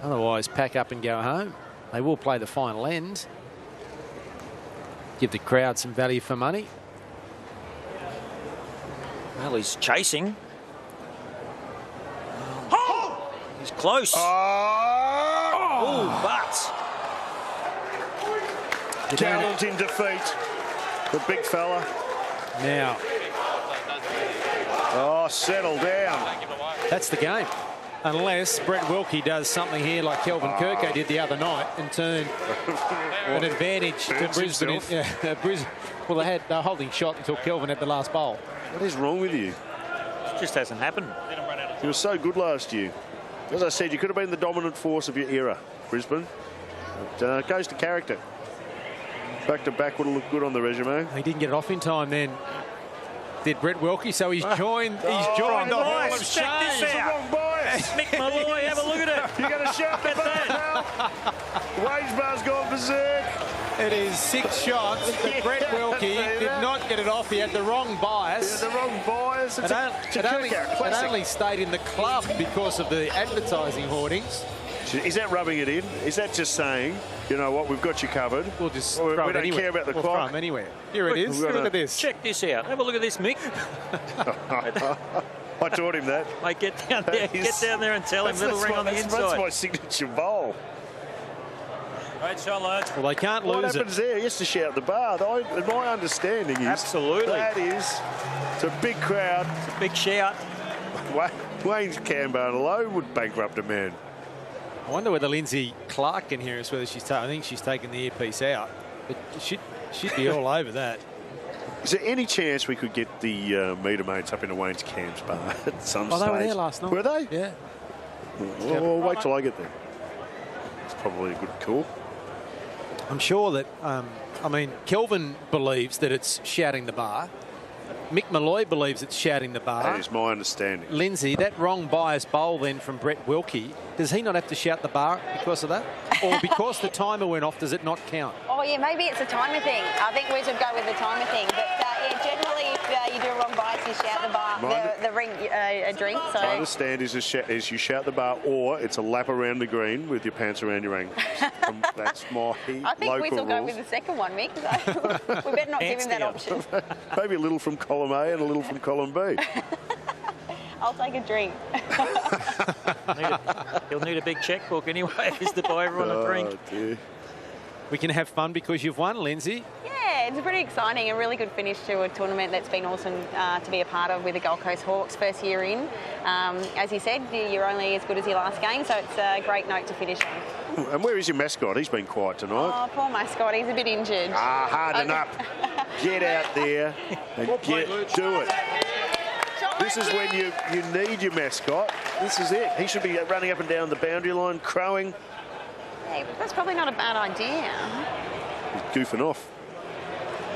Otherwise, pack up and go home. They will play the final end. Give the crowd some value for money. Well, he's chasing. Oh! He's close. Oh, but. Talent in defeat. The big fella. Now. Oh, settle down. That's the game. Unless Brett Wilkie does something here like Kelvin Kirko did the other night and turn an advantage to Brisbane. Well, they're holding shot until Kelvin had the last bowl. What is wrong with you? It just hasn't happened. You were so good last year. As I said, you could have been the dominant force of your era, Brisbane. But it goes to character. Back to back would have looked good on the resume. He didn't get it off in time then. Did Brett Wilkie? So he's joined. He's joined the Hall of Shame. Wrong bias. Mick Malloy, have a look at it. You're going to shout the back now. Wage bar's gone berserk. It is 6 shots that Brett Wilkie did not get it off. He had the wrong bias. The wrong bias. It only stayed in the club because of the advertising hoardings. Is that rubbing it in? Is that just saying, you know what, we've got you covered? We'll just we throw it don't anywhere. care about the We'll clock. throw 'em anywhere. Here it is. Look at this. Check this out. Have a look at this, Mick. I taught him that. Mate, get down there. Get down there and tell him little ring on the inside. That's my signature bowl. Great shot, lads. Well, they can't What lose happens it. there? He has to shout the bar. My understanding is Absolutely. that is, it's a big crowd. It's a big shout. Wayne's Canberra alone would bankrupt a man. I wonder whether Lindsay Clark can hear us, whether she's I think she's taken the earpiece out. But she'd be all over that. Is there any chance we could get the meter mates up into Wayne's Camps bar at some stage? Oh, they were there last night. Were they? Yeah. Well, wait till I get there. It's probably a good call. I'm sure that, I mean, Kelvin believes that it's shouting the bar. Mick Malloy believes it's shouting the bar. That is my understanding. Lindsay, that wrong bias bowl then from Brett Wilkie, does he not have to shout the bar because of that? Or because the timer went off, does it not count? Oh, yeah, maybe it's a timer thing. I think we should go with the timer thing. But, yeah, generally, if you do a wrong bias, you shout the bar, the ring, a drink. So. My understand is you shout the bar, or it's a lap around the green with your pants around your ankles. That's my I think we local shall go rules. with the second one, Mick. So we better not give him that option. Maybe a little from column A and a little from column B. I'll take a drink. He'll need a big checkbook anyway, if he's to buy everyone a drink. Dear. We can have fun because you've won, Lindsay. Yeah, it's pretty exciting. A really good finish to a tournament that's been awesome to be a part of with the Gold Coast Hawks first year in. As you said, you're only as good as your last game, so it's a great note to finish on. And where is your mascot? He's been quiet tonight. Oh, poor mascot. He's a bit injured. Harden up. Get out there and do it. This is when you need your mascot. This is it. He should be running up and down the boundary line, crowing. Hey, that's probably not a bad idea. He's goofing off.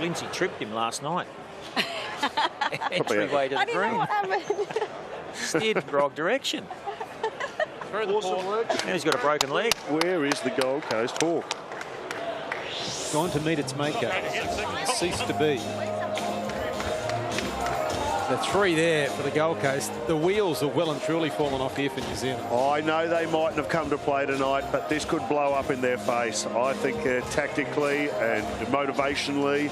Lindsay tripped him last night. Entryway to the I didn't know green. what happened. Steered the wrong direction. Now he's got a broken leg. Where is the Gold Coast Hawk? Gone to meet its maker. Ceased to be. The three there for the Gold Coast. The wheels have well and truly fallen off here for New Zealand. I know they mightn't have come to play tonight, but this could blow up in their face. I think tactically and motivationally,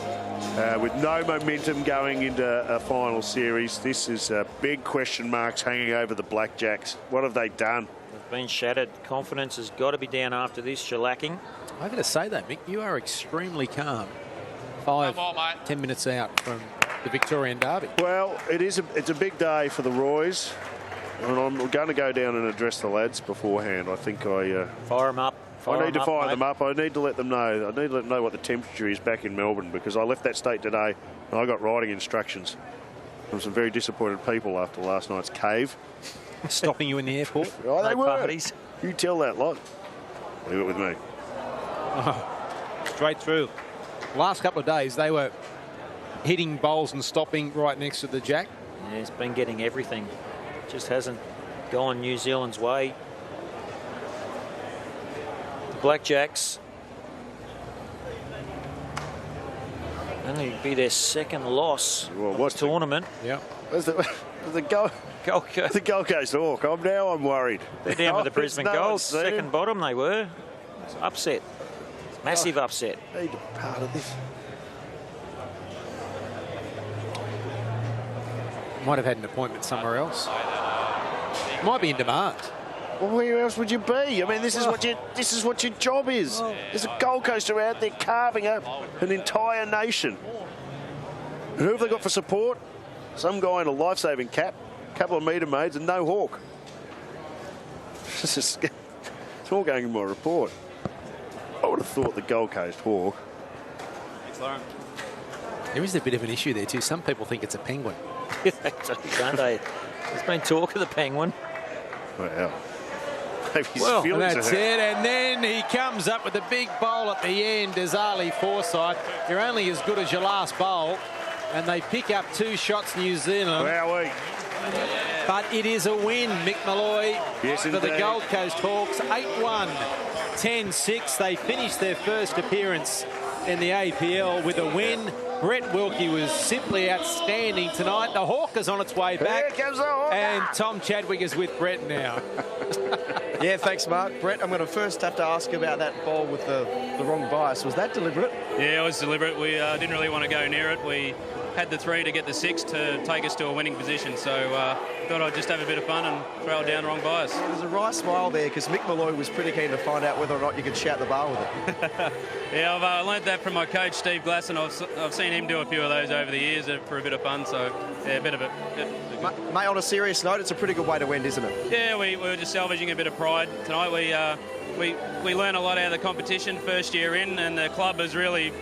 with no momentum going into a final series, this is big question marks hanging over the Blackjacks. What have they done? They've been shattered. Confidence has got to be down after this shellacking. I'm going to say that, Mick. You are extremely calm. 10 minutes out from the Victorian Derby. Well, it's a big day for the Roys, and I'm going to go down and address the lads beforehand. I think I fire them up. I need to fire them up. I need to let them know. I need to let them know what the temperature is back in Melbourne, because I left that state today and I got riding instructions from some very disappointed people after last night's cave. Stopping you in the airport? Oh, they No were. parties. You tell that lot. Leave it with me. Oh, straight through. Last couple of days, they were hitting bowls and stopping right next to the jack. Yeah, he's been getting everything. Just hasn't gone New Zealand's way. The Blackjacks only be their second loss of the tournament. Yeah. The Gold Coast Hawk. I'm worried. They're down with the Brisbane No Gold. one's seen Second it. bottom they were. It's upset. Massive upset. Need a part of this. Might have had an appointment somewhere else. Might be in demand. Well, where else would you be? I mean, this is what your job is. There's a Gold Coaster out there carving up an entire nation. And who have they got for support? Some guy in a life-saving cap, a couple of meter maids, and no hawk. It's all going in my report. I would have thought the Gold Coast Hawk. There is a bit of an issue there too. Some people think it's a penguin. Don't they? There's been talk of the penguin. Well, maybe his Well, feelings that's are it. hurt. And then he comes up with a big bowl at the end as Ali Forsyth. You're only as good as your last bowl. And they pick up 2 shots, New Zealand. Wowee. But it is a win, Mick Malloy, Yes, for the indeed. Gold Coast Hawks. 8-1, 10-6. They finished their first appearance in the APL with a win. Brett Wilkie was simply outstanding tonight. The Hawk is on its way back. Here comes the Hawk. And Tom Chadwick is with Brett now. Yeah, thanks, Mark. Brett, I'm going to first have to ask about that ball with the wrong bias. Was that deliberate? Yeah, it was deliberate. We didn't really want to go near it. We had the 3 to get the 6 to take us to a winning position. So thought I'd just have a bit of fun and throw it down the wrong bias. Yeah, there's a wry smile there because Mick Malloy was pretty keen to find out whether or not you could shout the bar with it. Yeah, I've learnt that from my coach, Steve Glasson. I've seen him do a few of those over the years for a bit of fun. So, yeah, a bit of it. Mate, on a serious note, it's a pretty good way to end, isn't it? Yeah, we were just salvaging a bit of pride tonight. We learn a lot out of the competition first year in, and the club has really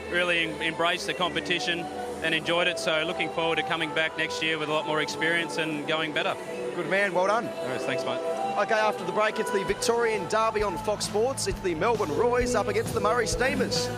embraced the competition and enjoyed it. So looking forward to coming back next year with a lot more experience and going better. Good man, well done. All right, thanks, mate. Okay, after the break, it's the Victorian Derby on Fox Sports. It's the Melbourne Roys up against the Murray Steamers.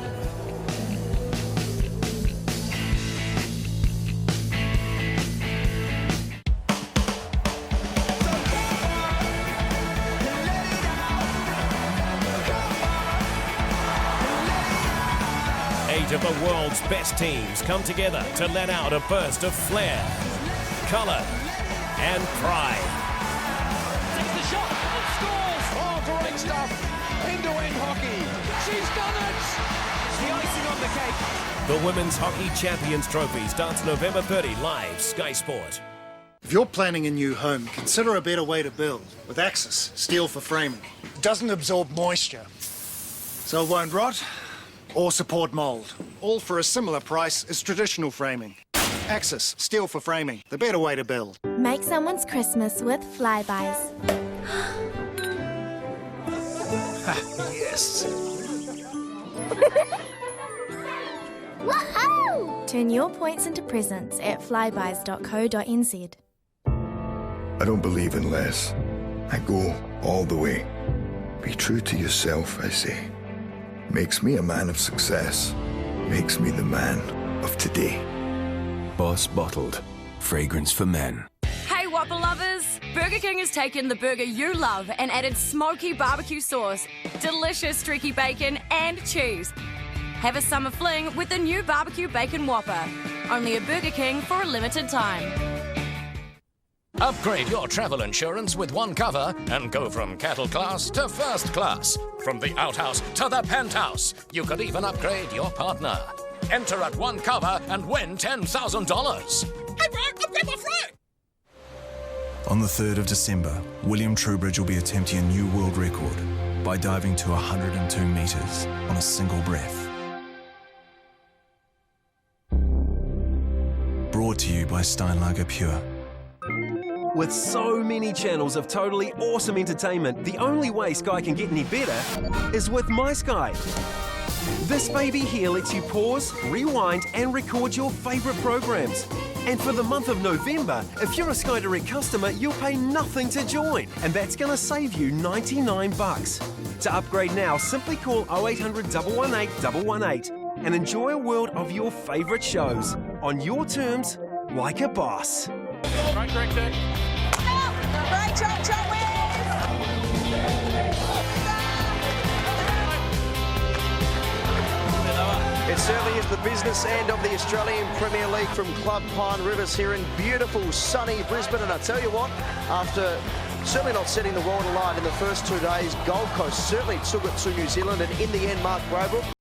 Eight of the world's best teams come together to let out a burst of flair, colour and pride. Takes the shot and scores! Oh, great stuff! End-to-end hockey. She's done it! The icing on the cake. The Women's Hockey Champions Trophy starts November 30 live, Sky Sport. If you're planning a new home, consider a better way to build with Axis Steel for Framing. It doesn't absorb moisture, so it won't rot or support mould, all for a similar price as traditional framing. Axis Steel for Framing, the better way to build. Make someone's Christmas with Flybys. Yes. Woohoo! Turn your points into presents at flybys.co.nz. I don't believe in less. I go all the way. Be true to yourself, I say. Makes me a man of success. Makes me the man of today. Boss Bottled. Fragrance for men. Hey Whopper lovers! Burger King has taken the burger you love and added smoky barbecue sauce, delicious streaky bacon and cheese. Have a summer fling with the new barbecue bacon Whopper. Only at Burger King for a limited time. Upgrade your travel insurance with one cover and go from cattle class to first class. From the outhouse to the penthouse. You could even upgrade your partner. Enter at one cover and win $10,000. Hey, bro, upgrade my friend! On the 3rd of December, William Trowbridge will be attempting a new world record by diving to 102 metres on a single breath. Brought to you by Steinlager Pure. With so many channels of totally awesome entertainment, the only way Sky can get any better is with My Sky. This baby here lets you pause, rewind and record your favourite programs. And for the month of November, if you're a Sky Direct customer, you'll pay nothing to join. And that's going to save you $99. To upgrade now, simply call 0800 118 118 and enjoy a world of your favourite shows on your terms, like a boss. Right, correct, check. Right, chop, It certainly is the business end of the Australian Premier League from Club Pine Rivers here in beautiful sunny Brisbane. And I tell you what, after certainly not setting the world alight in the first 2 days, Gold Coast certainly took it to New Zealand, and in the end, Mark Braybrooke